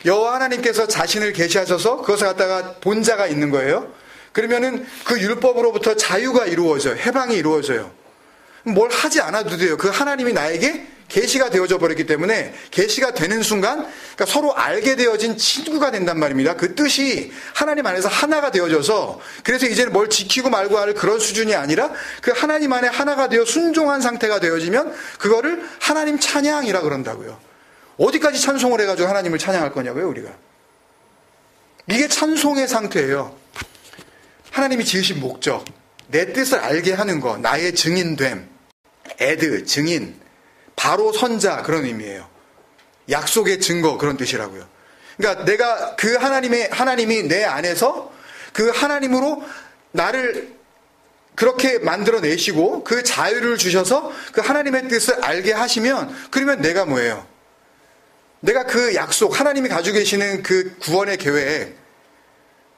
여호와 하나님께서 자신을 계시하셔서 그것을 갖다가 본 자가 있는 거예요. 그러면은 그 율법으로부터 자유가 이루어져요. 해방이 이루어져요. 뭘 하지 않아도 돼요. 그 하나님이 나에게 계시가 되어져 버렸기 때문에 계시가 되는 순간 그러니까 서로 알게 되어진 친구가 된단 말입니다. 그 뜻이 하나님 안에서 하나가 되어져서 그래서 이제는 뭘 지키고 말고 할 그런 수준이 아니라 그 하나님 안에 하나가 되어 순종한 상태가 되어지면 그거를 하나님 찬양이라 그런다고요. 어디까지 찬송을 해가지고 하나님을 찬양할 거냐고요, 우리가. 이게 찬송의 상태예요. 하나님이 지으신 목적, 내 뜻을 알게 하는 거, 나의 증인됨, 에드, 증인, 바로 선자 그런 의미예요. 약속의 증거 그런 뜻이라고요. 그러니까 내가 그 하나님이 내 안에서 그 하나님으로 나를 그렇게 만들어내시고 그 자유를 주셔서 그 하나님의 뜻을 알게 하시면 그러면 내가 뭐예요? 내가 그 약속, 하나님이 가지고 계시는 그 구원의 계획,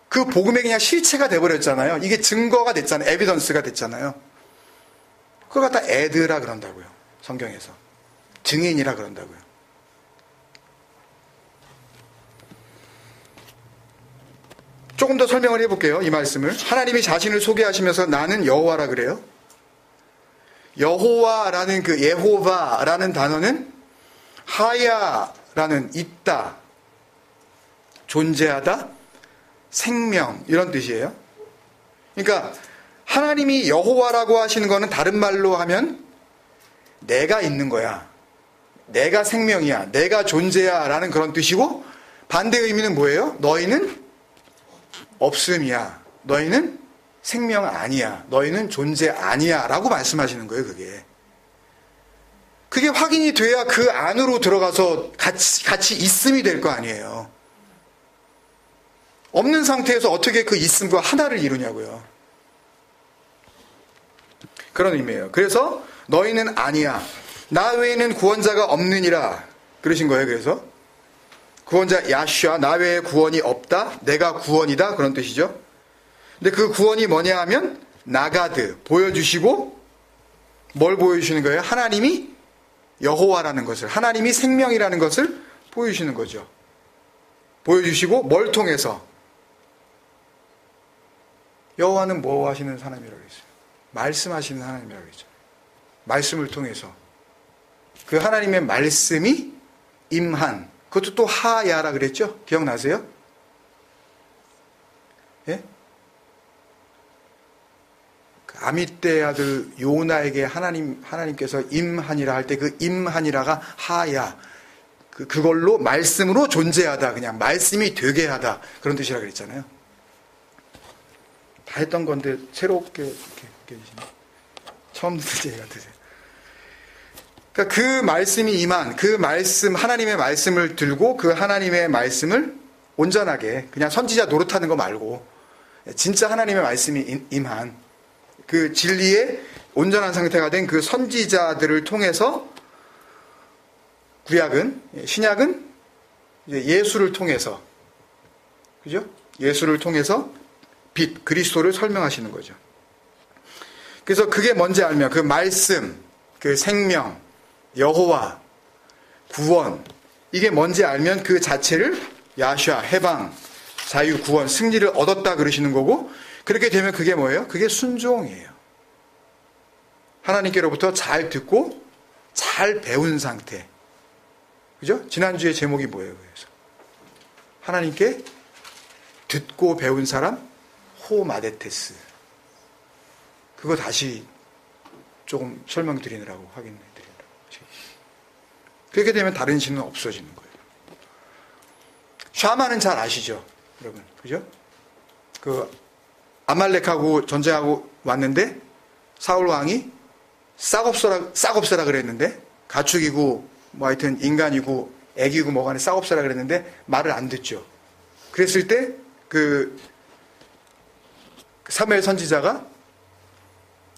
그 복음의 그냥 실체가 돼버렸잖아요. 이게 증거가 됐잖아요. 에비던스가 됐잖아요. 그걸 갖다 에드라 그런다고요. 성경에서. 증인이라 그런다고요. 조금 더 설명을 해볼게요. 이 말씀을. 하나님이 자신을 소개하시면서 나는 여호와라 그래요. 여호와라는 그 예호바라는 단어는 하야라는 있다, 존재하다, 생명 이런 뜻이에요. 그러니까 하나님이 여호와라고 하시는 거는 다른 말로 하면 내가 있는 거야. 내가 생명이야. 내가 존재야 라는 그런 뜻이고 반대 의미는 뭐예요? 너희는 없음이야. 너희는 생명 아니야. 너희는 존재 아니야 라고 말씀하시는 거예요. 그게 확인이 돼야 그 안으로 들어가서 같이 있음이 될 거 아니에요. 없는 상태에서 어떻게 그 있음과 하나를 이루냐고요. 그런 의미예요. 그래서 너희는 아니야. 나 외에는 구원자가 없느니라. 그러신 거예요. 그래서 구원자 야슈아, 나 외에 구원이 없다. 내가 구원이다. 그런 뜻이죠. 근데 그 구원이 뭐냐 하면 나가드, 보여주시고 뭘 보여주시는 거예요? 하나님이 여호와라는 것을, 하나님이 생명이라는 것을 보여주시는 거죠. 보여주시고 뭘 통해서? 여호와는 뭐 하시는 하나님이라고 했어요? 말씀하시는 하나님이라고 했죠. 말씀을 통해서 그 하나님의 말씀이 임한, 그것도 또 하야라 그랬죠? 기억나세요? 예? 그 아미떼 아들 요나에게 하나님께서 임하니라 할 때 그 임하니라가 하야, 그걸로 말씀으로 존재하다, 그냥 말씀이 되게 하다 그런 뜻이라 그랬잖아요. 다 했던 건데 새롭게 이렇게 계시네. 처음 듣는 얘기 같으세요. 그러니까 그 말씀이 임한, 그 말씀, 하나님의 말씀을 들고 그 하나님의 말씀을 온전하게 그냥 선지자 노릇하는 거 말고 진짜 하나님의 말씀이 임한 그 진리의 온전한 상태가 된 그 선지자들을 통해서, 구약은, 신약은 예수를 통해서, 그죠? 예수를 통해서 빛, 그리스도를 설명하시는 거죠. 그래서 그게 뭔지 알면 그 말씀, 그 생명, 여호와, 구원, 이게 뭔지 알면 그 자체를 야슈아, 해방, 자유, 구원, 승리를 얻었다 그러시는 거고, 그렇게 되면 그게 뭐예요? 그게 순종이에요. 하나님께로부터 잘 듣고 잘 배운 상태. 그죠? 지난주에 제목이 뭐예요? 그래서 하나님께 듣고 배운 사람, 토마데테스. 그거 다시 조금 설명드리느라고 확인해드리느라고. 그렇게 되면 다른 신은 없어지는 거예요. 샤마는 잘 아시죠, 여러분, 그죠? 그 아말렉하고 전쟁하고 왔는데 사울 왕이 싹 없애라 그랬는데, 가축이고 뭐 하여튼 인간이고 애기고 뭐간에 싹 없애라 그랬는데 말을 안 듣죠. 그랬을 때 그 사무엘 선지자가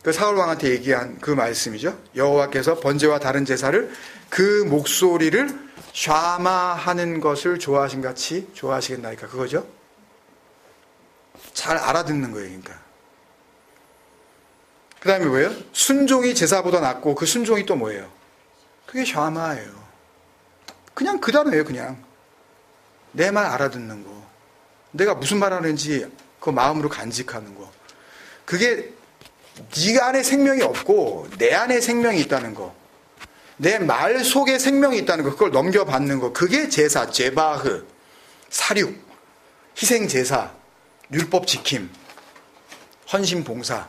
그 사울 왕한테 얘기한 그 말씀이죠. 여호와께서 번제와 다른 제사를 그 목소리를 샤마하는 것을 좋아하신 같이 좋아하시겠나이까, 그거죠. 잘 알아듣는 거예요. 그러니까 그 다음에 뭐예요? 순종이 제사보다 낫고, 그 순종이 또 뭐예요? 그게 샤마예요. 그냥 그 단어예요. 그냥 내 말 알아듣는 거, 내가 무슨 말 하는지 그 마음으로 간직하는 거, 그게 네 안에 생명이 없고 내 안에 생명이 있다는 거, 내 말 속에 생명이 있다는 거, 그걸 넘겨받는 거, 그게 제사, 제바흐, 사륙, 희생 제사, 율법 지킴, 헌신 봉사,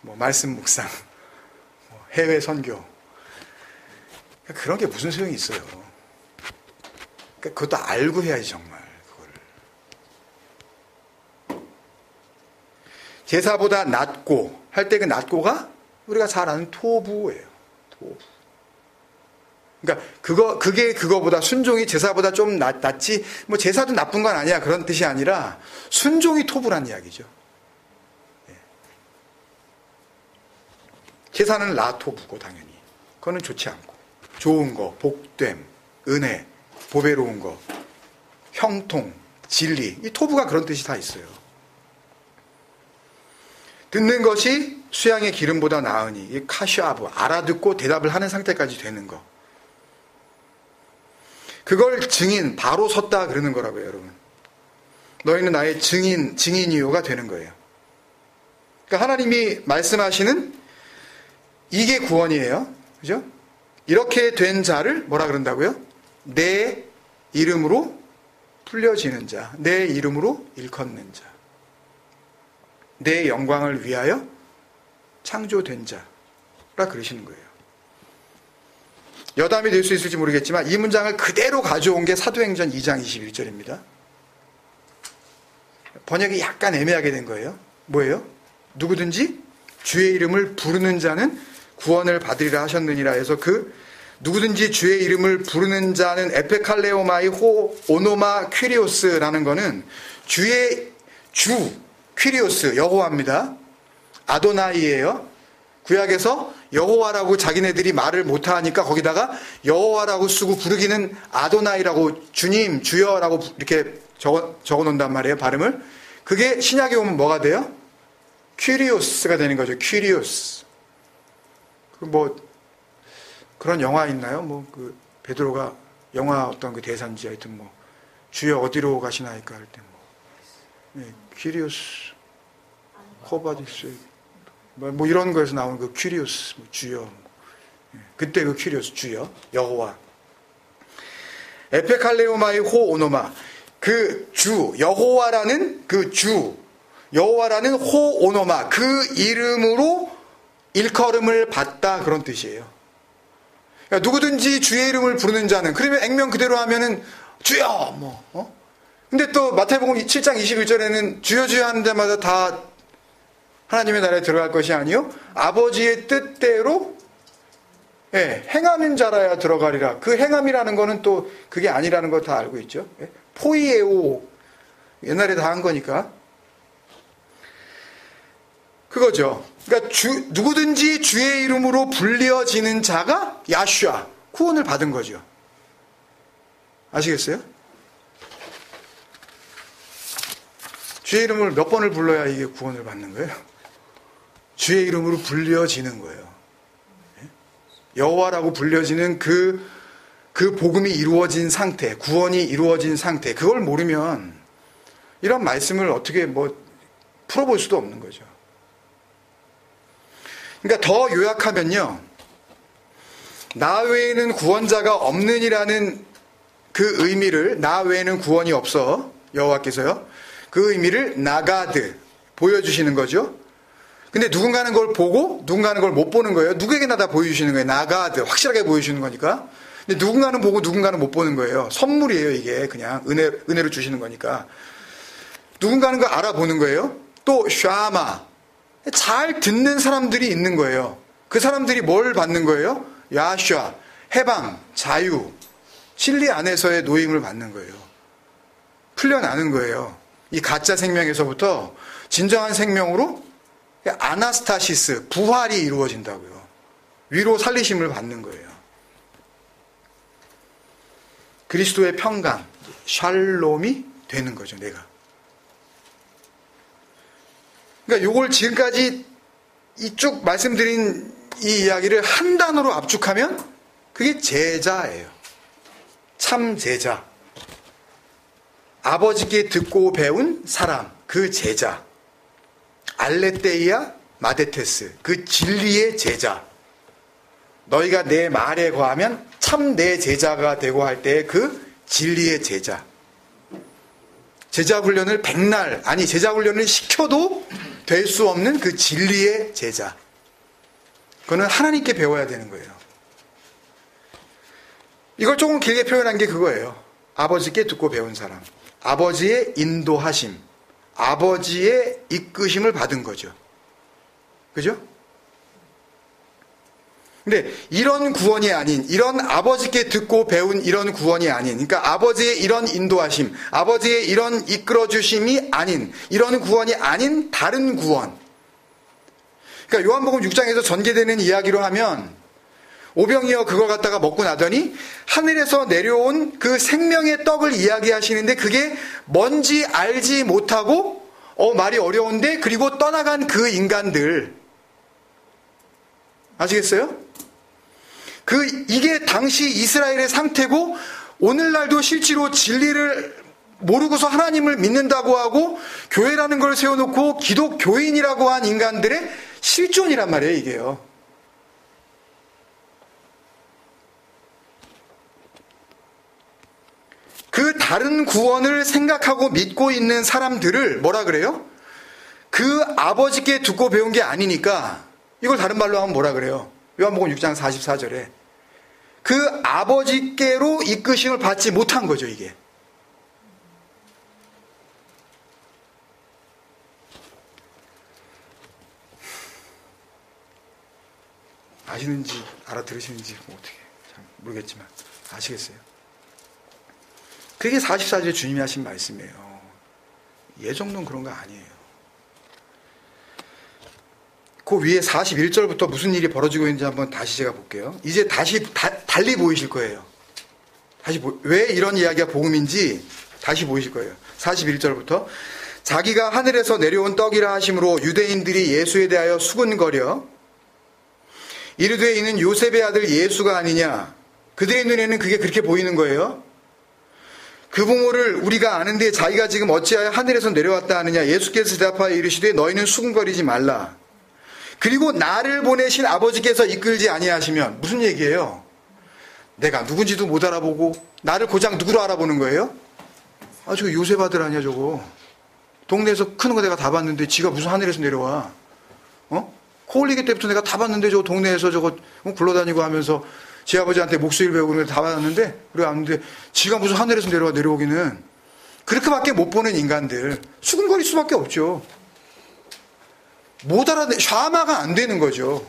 뭐 말씀 묵상, 뭐 해외 선교, 그런 게 무슨 소용이 있어요. 그것도 알고 해야지 정말. 그거를 제사보다 낫고 할 때 그 낫고가 우리가 잘 아는 토부예요. 토부. 그러니까 그게 그거보다, 순종이 제사보다 좀 낫지, 뭐 제사도 나쁜 건 아니야, 그런 뜻이 아니라 순종이 토부란 이야기죠. 제사는 라토부고 당연히 그거는 좋지 않고, 좋은 거, 복됨, 은혜, 보배로운 거, 형통, 진리, 이 토부가 그런 뜻이 다 있어요. 듣는 것이 수양의 기름보다 나으니, 이 카시아브, 알아듣고 대답을 하는 상태까지 되는 거, 그걸 증인, 바로 섰다 그러는 거라고요, 여러분. 너희는 나의 증인이요가 되는 거예요. 그러니까 하나님이 말씀하시는 이게 구원이에요. 그죠? 이렇게 된 자를 뭐라 그런다고요? 내 이름으로 풀려지는 자, 내 이름으로 일컫는 자, 내 영광을 위하여 창조된 자라 그러시는 거예요. 여담이 될 수 있을지 모르겠지만 이 문장을 그대로 가져온 게 사도행전 2장 21절입니다. 번역이 약간 애매하게 된 거예요. 뭐예요? 누구든지 주의 이름을 부르는 자는 구원을 받으리라 하셨느니라 해서, 그 누구든지 주의 이름을 부르는 자는 에페칼레오마이 호 오노마 퀴리오스라는 거는 주의 주 퀴리오스, 여호와입니다. 아도나이예요. 구약에서 여호와라고 자기네들이 말을 못하니까 거기다가 여호와라고 쓰고 부르기는 아도나이라고, 주님, 주여라고 이렇게 적어 놓는단 말이에요, 발음을. 그게 신약에 오면 뭐가 돼요? 퀴리오스가 되는 거죠. 퀴리오스. 뭐 그런 영화 있나요? 뭐 그 베드로가 영화 어떤 그 대사인지 하여튼 뭐 주여 어디로 가시나이까 할 때 뭐 퀴리오스 코바디스 뭐 이런 거에서 나오는 그 퀴리오스, 뭐 주여, 그때 그 퀴리오스 주여 여호와, 에페칼레오마의 호 오노마, 그 주 여호와라는 그 주 여호와라는 호 오노마, 그 이름으로 일컬음을 받다, 그런 뜻이에요. 그러니까 누구든지 주의 이름을 부르는 자는, 그러면 액면 그대로 하면은 주여 뭐 근데 또 마태복음 7장 21절에는 주여 주여 하는 데마다 다 하나님의 나라에 들어갈 것이 아니요 아버지의 뜻대로 행하는 자라야 들어가리라. 그 행함이라는 거는 또 그게 아니라는 거 다 알고 있죠. 포이에오, 옛날에 다 한 거니까 그거죠. 그러니까 누구든지 주의 이름으로 불려지는 자가 야슈아, 구원을 받은 거죠. 아시겠어요? 주의 이름을 몇 번을 불러야 이게 구원을 받는 거예요? 주의 이름으로 불려지는 거예요. 여호와라고 불려지는 그 복음이 이루어진 상태, 구원이 이루어진 상태, 그걸 모르면 이런 말씀을 어떻게 뭐 풀어볼 수도 없는 거죠. 그러니까 더 요약하면요, 나 외에는 구원자가 없느니라는 그 의미를, 나 외에는 구원이 없어, 여호와께서요, 그 의미를 나가드 보여주시는 거죠. 근데 누군가는 그걸 보고 누군가는 그걸 못 보는 거예요. 누구에게나 다 보여주시는 거예요. 나가드 확실하게 보여주시는 거니까. 근데 누군가는 보고 누군가는 못 보는 거예요. 선물이에요. 이게 그냥 은혜로 주시는 거니까. 누군가는 그걸 알아보는 거예요. 또 샤마 잘 듣는 사람들이 있는 거예요. 그 사람들이 뭘 받는 거예요? 야샤 해방, 자유, 진리 안에서의 노임을 받는 거예요. 풀려나는 거예요. 이 가짜 생명에서부터 진정한 생명으로 아나스타시스, 부활이 이루어진다고요. 위로 살리심을 받는 거예요. 그리스도의 평강, 샬롬이 되는 거죠, 내가. 그러니까 요걸 지금까지 이쪽 말씀드린 이 이야기를 한 단어로 압축하면 그게 제자예요. 참 제자. 아버지께 듣고 배운 사람, 그 제자. 알레테이아 마데테스, 그 진리의 제자. 너희가 내 말에 거하면 참 내 제자가 되고 할 때 그 진리의 제자. 제자 훈련을 백날, 아니 제자 훈련을 시켜도 될 수 없는 그 진리의 제자. 그거는 하나님께 배워야 되는 거예요. 이걸 조금 길게 표현한 게 그거예요. 아버지께 듣고 배운 사람. 아버지의 인도하심. 아버지의 이끄심을 받은 거죠. 그죠? 근데 이런 구원이 아닌, 이런 아버지께 듣고 배운 이런 구원이 아닌, 그러니까 아버지의 이런 인도하심, 아버지의 이런 이끌어주심이 아닌, 이런 구원이 아닌 다른 구원. 그러니까 요한복음 6장에서 전개되는 이야기로 하면 오병이어 그걸 갖다가 먹고 나더니 하늘에서 내려온 그 생명의 떡을 이야기하시는데 그게 뭔지 알지 못하고 말이 어려운데 그리고 떠나간 그 인간들 아시겠어요? 이게 당시 이스라엘의 상태고 오늘날도 실제로 진리를 모르고서 하나님을 믿는다고 하고 교회라는 걸 세워놓고 기독교인이라고 한 인간들의 실존이란 말이에요, 이게요. 그 다른 구원을 생각하고 믿고 있는 사람들을 뭐라 그래요? 그 아버지께 듣고 배운 게 아니니까 이걸 다른 말로 하면 뭐라 그래요? 요한복음 6장 44절에 그 아버지께로 이끄심을 받지 못한 거죠, 이게. 아시는지 알아들으시는지 어떻게 잘 모르겠지만 아시겠어요? 그게 44절에 주님이 하신 말씀이에요. 예정론 그런 거 아니에요. 그 위에 41절부터 무슨 일이 벌어지고 있는지 한번 다시 제가 볼게요. 이제 다시 달리 보이실 거예요. 왜 이런 이야기가 복음인지 다시 보이실 거예요. 41절부터 자기가 하늘에서 내려온 떡이라 하심으로 유대인들이 예수에 대하여 수군거려 이르되 이는 요셉의 아들 예수가 아니냐. 그들의 눈에는 그게 그렇게 보이는 거예요. 그 부모를 우리가 아는데 자기가 지금 어찌하여 하늘에서 내려왔다 하느냐. 예수께서 대답하여 이르시되 너희는 수군거리지 말라. 그리고 나를 보내신 아버지께서 이끌지 아니하시면 무슨 얘기예요? 내가 누군지도 못 알아보고 나를 고작 누구로 알아보는 거예요? 아, 저거 요셉 아들 아니야 저거. 동네에서 크는 거 내가 다 봤는데 지가 무슨 하늘에서 내려와. 코 올리기 때부터 내가 다 봤는데 저거 동네에서 저거 굴러다니고 하면서 제 아버지한테 목소리를 배우고 그런 거 다 봤는데 그래 왔는데 지가 무슨 하늘에서 내려오기는 그렇게밖에 못 보는 인간들 수근거릴 수밖에 없죠. 못 알아내 샤마가 안 되는 거죠.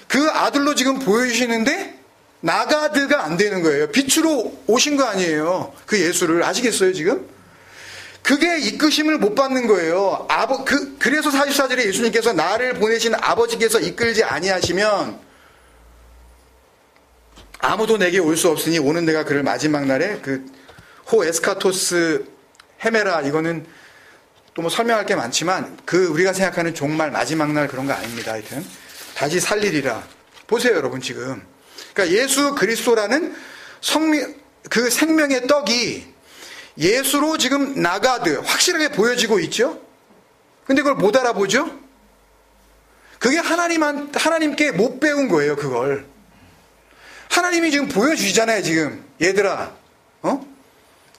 그 아들로 지금 보여주시는데 나가드가 안 되는 거예요. 빛으로 오신 거 아니에요. 그 예수를 아시겠어요 지금? 그게 이끄심을 못 받는 거예요. 그래서 44절에 예수님께서 나를 보내신 아버지께서 이끌지 아니하시면 아무도 내게 올 수 없으니 오는 내가 그를 마지막 날에 그 호 에스카토스 헤메라 이거는 또 뭐 설명할 게 많지만 우리가 생각하는 종말 마지막 날 그런 거 아닙니다. 하여튼 다시 살리리라. 보세요 여러분 지금. 그러니까 예수 그리스도라는 그 생명의 떡이 예수로 지금 나가드 확실하게 보여지고 있죠. 근데 그걸 못 알아보죠. 그게 하나님께 못 배운 거예요. 그걸 하나님이 지금 보여주시잖아요. 지금 얘들아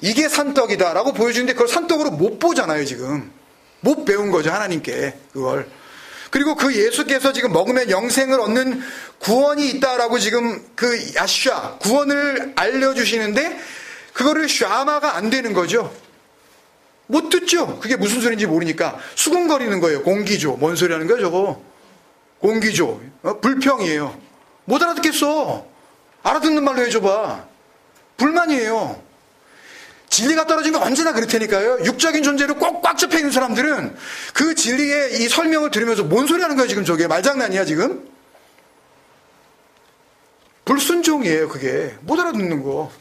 이게 산떡이다라고 보여주는데 그걸 산떡으로 못 보잖아요, 지금. 못 배운 거죠, 하나님께 그걸. 그리고 그 예수께서 지금 먹으면 영생을 얻는 구원이 있다라고 지금 그 야샤 구원을 알려주시는데 그거를 샤마가 안 되는 거죠. 못 듣죠. 그게 무슨 소리인지 모르니까 수군거리는 거예요. 공기조. 뭔 소리 하는 거야 저거. 공기조. 불평이에요. 못 알아듣겠어. 알아듣는 말로 해줘봐. 불만이에요. 진리가 떨어지면 언제나 그럴 테니까요. 육적인 존재로 꼭 꽉 잡혀 있는 사람들은 그 진리의 이 설명을 들으면서 뭔 소리 하는 거야 지금 저게. 말장난이야 지금. 불순종이에요 그게. 못 알아듣는 거.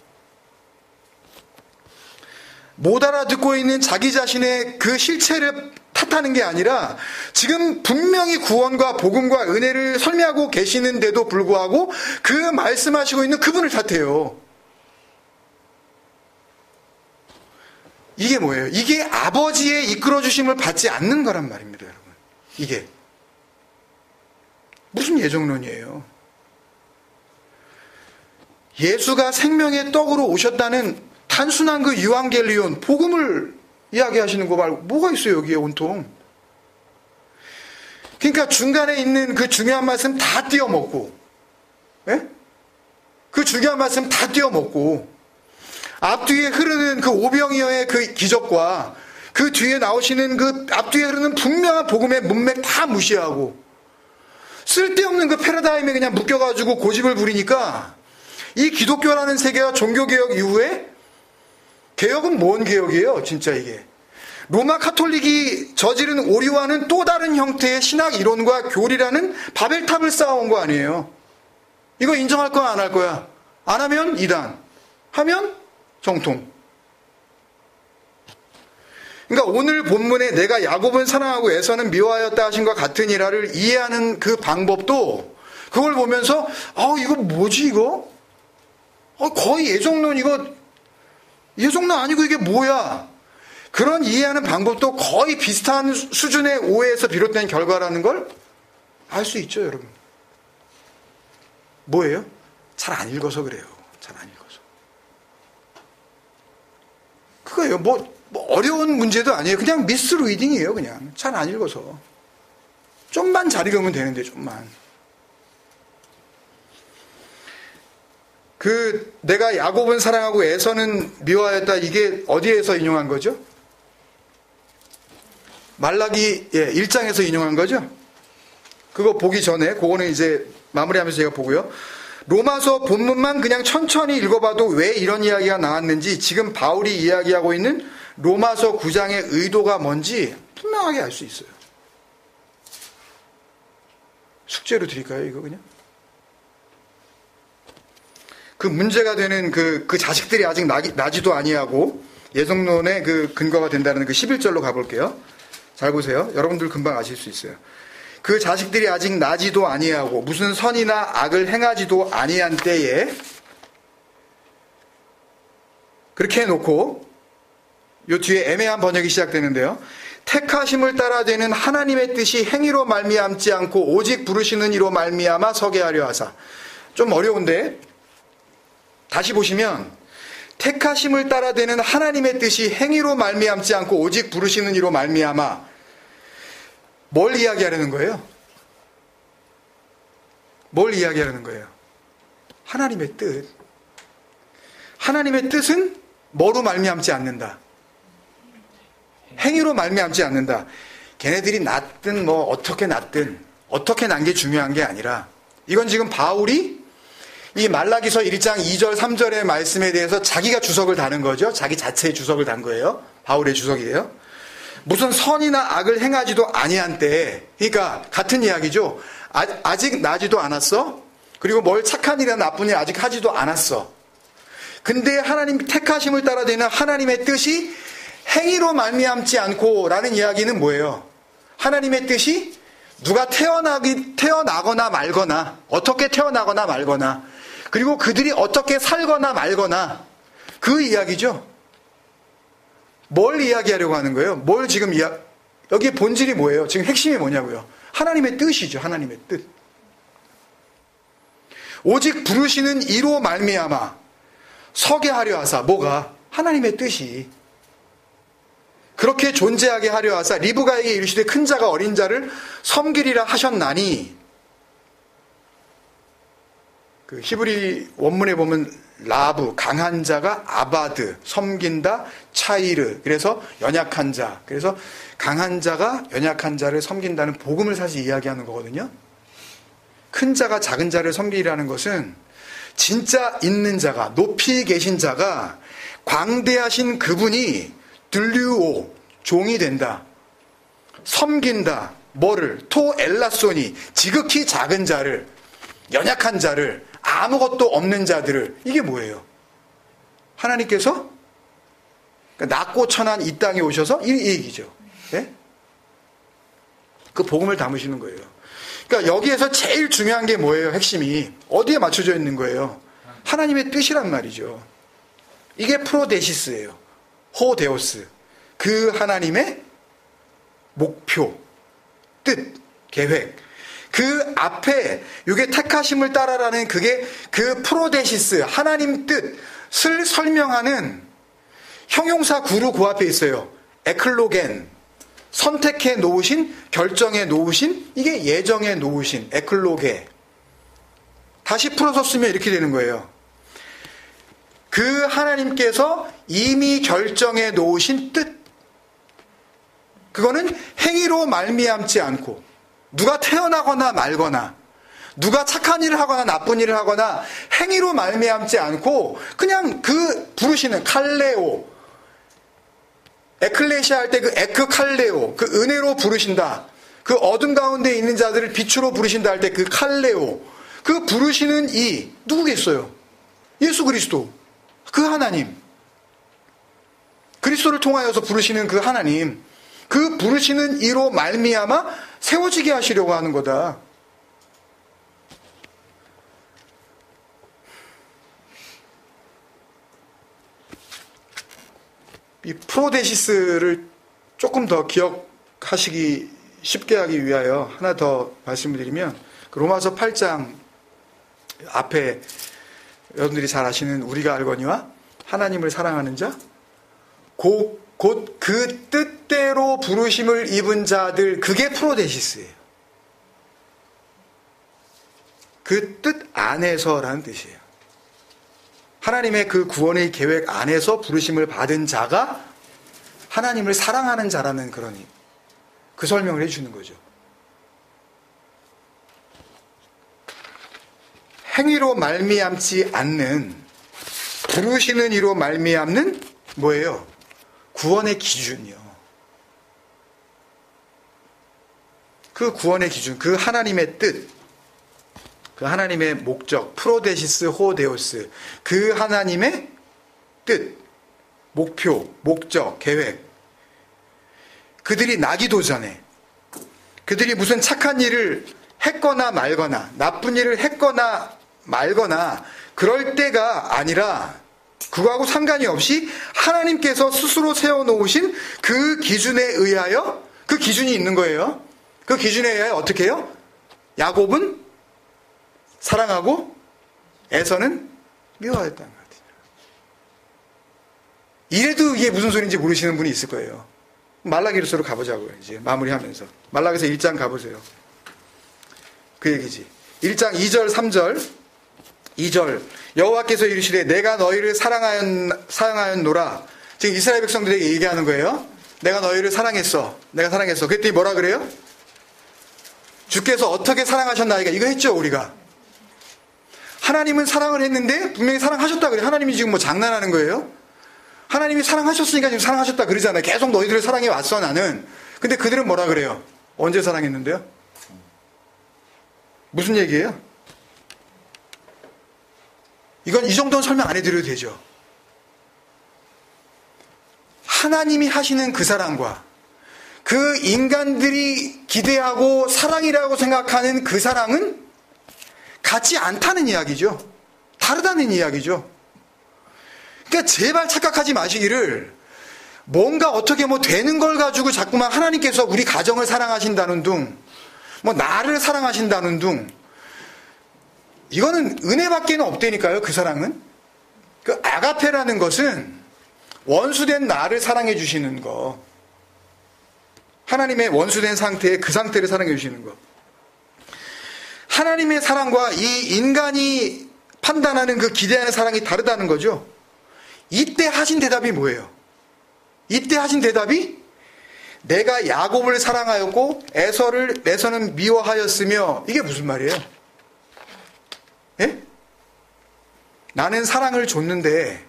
못 알아듣고 있는 자기 자신의 그 실체를 탓하는 게 아니라 지금 분명히 구원과 복음과 은혜를 설명하고 계시는데도 불구하고 그 말씀하시고 있는 그분을 탓해요. 이게 뭐예요? 이게 아버지의 이끌어주심을 받지 않는 거란 말입니다, 여러분. 이게. 무슨 예정론이에요? 예수가 생명의 떡으로 오셨다는 단순한 그 유앙겔리온, 복음을 이야기하시는 거 말고 뭐가 있어요, 여기에 온통. 그러니까 중간에 있는 그 중요한 말씀 다 띄어먹고, 예? 그 중요한 말씀 다 띄어먹고, 앞뒤에 흐르는 그 오병이어의 그 기적과 그 뒤에 나오시는 그 앞뒤에 흐르는 분명한 복음의 문맥 다 무시하고 쓸데없는 그 패러다임에 그냥 묶여가지고 고집을 부리니까 이 기독교라는 세계가 종교개혁 이후에 개혁은 뭔 개혁이에요 진짜 이게. 로마 카톨릭이 저지른 오류와는 또 다른 형태의 신학 이론과 교리라는 바벨탑을 쌓아온 거 아니에요. 이거 인정할 거야 안 할 거야? 안 하면 이단, 하면 정통. 그러니까 오늘 본문에 내가 야곱은 사랑하고 에서는 미워하였다 하신 것 같은 일화를 이해하는 그 방법도 그걸 보면서 이거 뭐지 이거? 거의 예정론 이거 예정론 아니고 이게 뭐야? 그런 이해하는 방법도 거의 비슷한 수준의 오해에서 비롯된 결과라는 걸 알 수 있죠 여러분. 뭐예요? 잘 안 읽어서 그래요. 잘 안 읽어서. 그거예요. 뭐 어려운 문제도 아니에요. 그냥 미스리딩이에요. 그냥 잘 안 읽어서. 좀만 잘 읽으면 되는데 좀만. 그 내가 야곱은 사랑하고 에서는 미워하였다. 이게 어디에서 인용한 거죠? 말라기 1장에서 인용한 거죠? 그거 보기 전에 그거는 이제 마무리하면서 제가 보고요. 로마서 본문만 그냥 천천히 읽어봐도 왜 이런 이야기가 나왔는지 지금 바울이 이야기하고 있는 로마서 9장의 의도가 뭔지 분명하게 알 수 있어요. 숙제로 드릴까요 이거 그냥? 그 문제가 되는 그 자식들이 아직 나지도 아니하고 예정론의 그 근거가 된다는 그 11절로 가볼게요. 잘 보세요. 여러분들 금방 아실 수 있어요. 그 자식들이 아직 나지도 아니하고 무슨 선이나 악을 행하지도 아니한 때에 그렇게 해놓고 요 뒤에 애매한 번역이 시작되는데요. 택하심을 따라 되는 하나님의 뜻이 행위로 말미암지 않고 오직 부르시는 이로 말미암아 서게 하려 하사. 좀 어려운데 다시 보시면 택하심을 따라 되는 하나님의 뜻이 행위로 말미암지 않고 오직 부르시는 이로 말미암아. 뭘 이야기하려는 거예요? 뭘 이야기하려는 거예요? 하나님의 뜻. 하나님의 뜻은 뭐로 말미암지 않는다. 행위로 말미암지 않는다. 걔네들이 낳든 뭐 어떻게 낳든 어떻게 난 게 중요한 게 아니라 이건 지금 바울이 이 말라기서 1장 2절 3절의 말씀에 대해서 자기가 주석을 다는 거죠. 자기 자체의 주석을 단 거예요. 바울의 주석이에요. 무슨 선이나 악을 행하지도 아니한 때에, 그러니까 같은 이야기죠. 아직 나지도 않았어. 그리고 뭘 착한 일이나 나쁜 일 아직 하지도 않았어. 근데 하나님 택하심을 따라 되는 하나님의 뜻이 행위로 말미암지 않고 라는 이야기는 뭐예요? 하나님의 뜻이 누가 태어나거나 말거나 어떻게 태어나거나 말거나 그리고 그들이 어떻게 살거나 말거나 그 이야기죠. 뭘 이야기하려고 하는 거예요? 뭘 지금 여기에 본질이 뭐예요? 지금 핵심이 뭐냐고요? 하나님의 뜻이죠. 하나님의 뜻. 오직 부르시는 이로 말미암아 서게 하려 하사. 뭐가? 하나님의 뜻이. 그렇게 존재하게 하려 하사 리브가에게 이르시되 큰 자가 어린 자를 섬기리라 하셨나니, 그 히브리 원문에 보면 라브, 강한 자가 아바드, 섬긴다, 차이르, 그래서 연약한 자, 그래서 강한 자가 연약한 자를 섬긴다는 복음을 사실 이야기하는 거거든요. 큰 자가 작은 자를 섬기라는 것은 진짜 있는 자가, 높이 계신 자가 광대하신 그분이 들류오, 종이 된다, 섬긴다, 뭐를, 토 엘라소니, 지극히 작은 자를, 연약한 자를, 아무것도 없는 자들을. 이게 뭐예요? 하나님께서 낮고 천한 이 땅에 오셔서 이 얘기죠. 네? 그 복음을 담으시는 거예요. 그러니까 여기에서 제일 중요한 게 뭐예요? 핵심이 어디에 맞춰져 있는 거예요? 하나님의 뜻이란 말이죠. 이게 프로데시스예요. 호데오스. 그 하나님의 목표, 뜻, 계획. 그 앞에 이게 택하심을 따라라는 그게 그 프로데시스, 하나님 뜻을 설명하는 형용사 구루 그 앞에 있어요. 에클로겐, 선택해 놓으신, 결정해 놓으신, 이게 예정해 놓으신 에클로게. 다시 풀어서 쓰면 이렇게 되는 거예요. 그 하나님께서 이미 결정해 놓으신 뜻. 그거는 행위로 말미암지 않고, 누가 태어나거나 말거나, 누가 착한 일을 하거나 나쁜 일을 하거나 행위로 말미암지 않고 그냥 그 부르시는 칼레오, 에클레시아 할 때 그 에크 칼레오, 그 은혜로 부르신다, 그 어둠 가운데 있는 자들을 빛으로 부르신다 할 때 그 칼레오, 그 부르시는 이 누구겠어요? 예수 그리스도, 그 하나님, 그리스도를 통하여서 부르시는 그 하나님, 그 부르시는 이로 말미암아 세워지게 하시려고 하는 거다. 이 프로데시스를 조금 더 기억하시기 쉽게 하기 위하여 하나 더 말씀을 드리면, 그 로마서 8장 앞에 여러분들이 잘 아시는 우리가 알거니와 하나님을 사랑하는 자, 곧 그 뜻대로 부르심을 입은 자들, 그게 프로데시스예요. 그 뜻 안에서라는 뜻이에요. 하나님의 그 구원의 계획 안에서 부르심을 받은 자가 하나님을 사랑하는 자라는 그런 그 설명을 해주는 거죠. 행위로 말미암지 않는, 부르시는 이로 말미암는 뭐예요? 구원의 기준이요. 그 구원의 기준, 그 하나님의 뜻, 그 하나님의 목적, 프로데시스 호데오스, 그 하나님의 뜻, 목표, 목적, 계획. 그들이 나기도 전에, 그들이 무슨 착한 일을 했거나 말거나, 나쁜 일을 했거나 말거나 그럴 때가 아니라, 그거하고 상관이 없이 하나님께서 스스로 세워놓으신 그 기준에 의하여, 그 기준이 있는 거예요. 그 기준에 의하여 어떻게 해요? 야곱은 사랑하고 에서는 미워하였다는 것 같아요. 이래도 이게 무슨 소리인지 모르시는 분이 있을 거예요. 말라기로서로 가보자고요. 이제 마무리하면서 말라기서 1장 가보세요. 그 얘기지. 1장 2절 3절 2절 여호와께서 이르시되 내가 너희를 사랑하였노라. 지금 이스라엘 백성들에게 얘기하는 거예요. 내가 너희를 사랑했어. 내가 사랑했어. 그랬더니 뭐라 그래요? 주께서 어떻게 사랑하셨나이까? 이거 했죠, 우리가. 하나님은 사랑을 했는데 분명히 사랑하셨다 그래. 하나님이 지금 뭐 장난하는 거예요? 하나님이 사랑하셨으니까 지금 사랑하셨다 그러잖아요. 계속 너희들을 사랑해 왔어, 나는. 근데 그들은 뭐라 그래요? 언제 사랑했는데요? 무슨 얘기예요? 이건 이 정도는 설명 안 해드려도 되죠. 하나님이 하시는 그 사랑과 그 인간들이 기대하고 사랑이라고 생각하는 그 사랑은 같지 않다는 이야기죠. 다르다는 이야기죠. 그러니까 제발 착각하지 마시기를, 뭔가 어떻게 뭐 되는 걸 가지고 자꾸만 하나님께서 우리 가정을 사랑하신다는 둥, 뭐 나를 사랑하신다는 둥, 이거는 은혜밖에는 없다니까요. 그 사랑은. 그 아가페라는 것은 원수된 나를 사랑해 주시는 거. 하나님의 원수된 상태에 그 상태를 사랑해 주시는 것. 하나님의 사랑과 이 인간이 판단하는 그 기대하는 사랑이 다르다는 거죠. 이때 하신 대답이 뭐예요? 이때 하신 대답이 내가 야곱을 사랑하였고 에서는 미워하였으며, 이게 무슨 말이에요? 예? 나는 사랑을 줬는데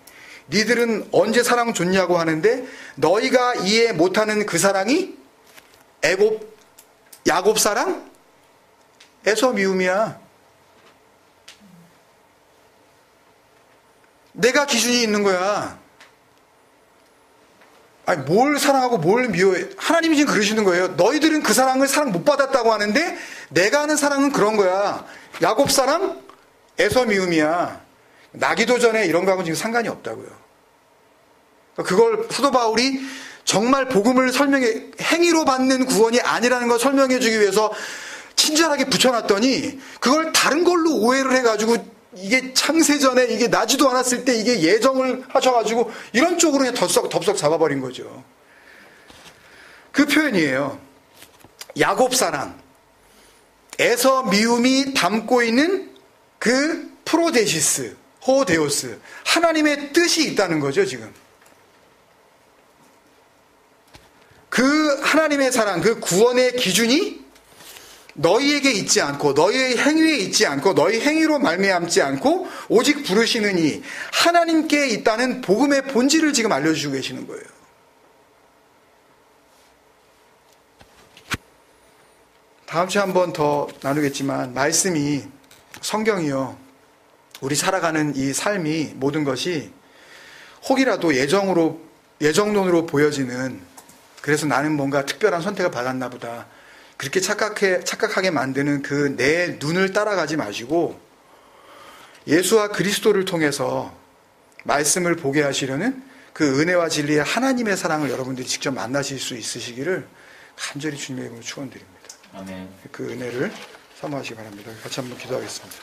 니들은 언제 사랑 줬냐고 하는데 너희가 이해 못하는 그 사랑이 야곱 사랑? 에서 미움이야. 내가 기준이 있는 거야. 아니, 뭘 사랑하고 뭘 미워해. 하나님이 지금 그러시는 거예요. 너희들은 그 사랑을 사랑 못 받았다고 하는데 내가 하는 사랑은 그런 거야. 야곱 사랑? 에서 미움이야. 나기도 전에 이런 거하고는 지금 상관이 없다고요. 그걸 사도 바울이 정말 복음을 행위로 받는 구원이 아니라는 걸 설명해 주기 위해서 친절하게 붙여놨더니 그걸 다른 걸로 오해를 해가지고 이게 창세전에 이게 나지도 않았을 때 이게 예정을 하셔가지고 이런 쪽으로 그냥 덥석 잡아버린 거죠. 그 표현이에요. 야곱 사랑. 에서 미움이 담고 있는 그 프로데시스, 호데오스. 하나님의 뜻이 있다는 거죠, 지금. 그 하나님의 사랑, 그 구원의 기준이 너희에게 있지 않고 너희의 행위에 있지 않고 너희 행위로 말미암지 않고 오직 부르시는 이 하나님께 있다는 복음의 본질을 지금 알려주시고 계시는 거예요. 다음 주에 한 번 더 나누겠지만 말씀이, 성경이요, 우리 살아가는 이 삶이 모든 것이 혹이라도 예정론으로 보여지는, 그래서 나는 뭔가 특별한 선택을 받았나 보다, 그렇게 착각하게 만드는 그 내 눈을 따라가지 마시고 예수와 그리스도를 통해서 말씀을 보게 하시려는 그 은혜와 진리의 하나님의 사랑을 여러분들이 직접 만나실 수 있으시기를 간절히 주님의 이름으로 축원드립니다. 아멘. 그 은혜를 사모하시기 바랍니다. 같이 한번 기도하겠습니다.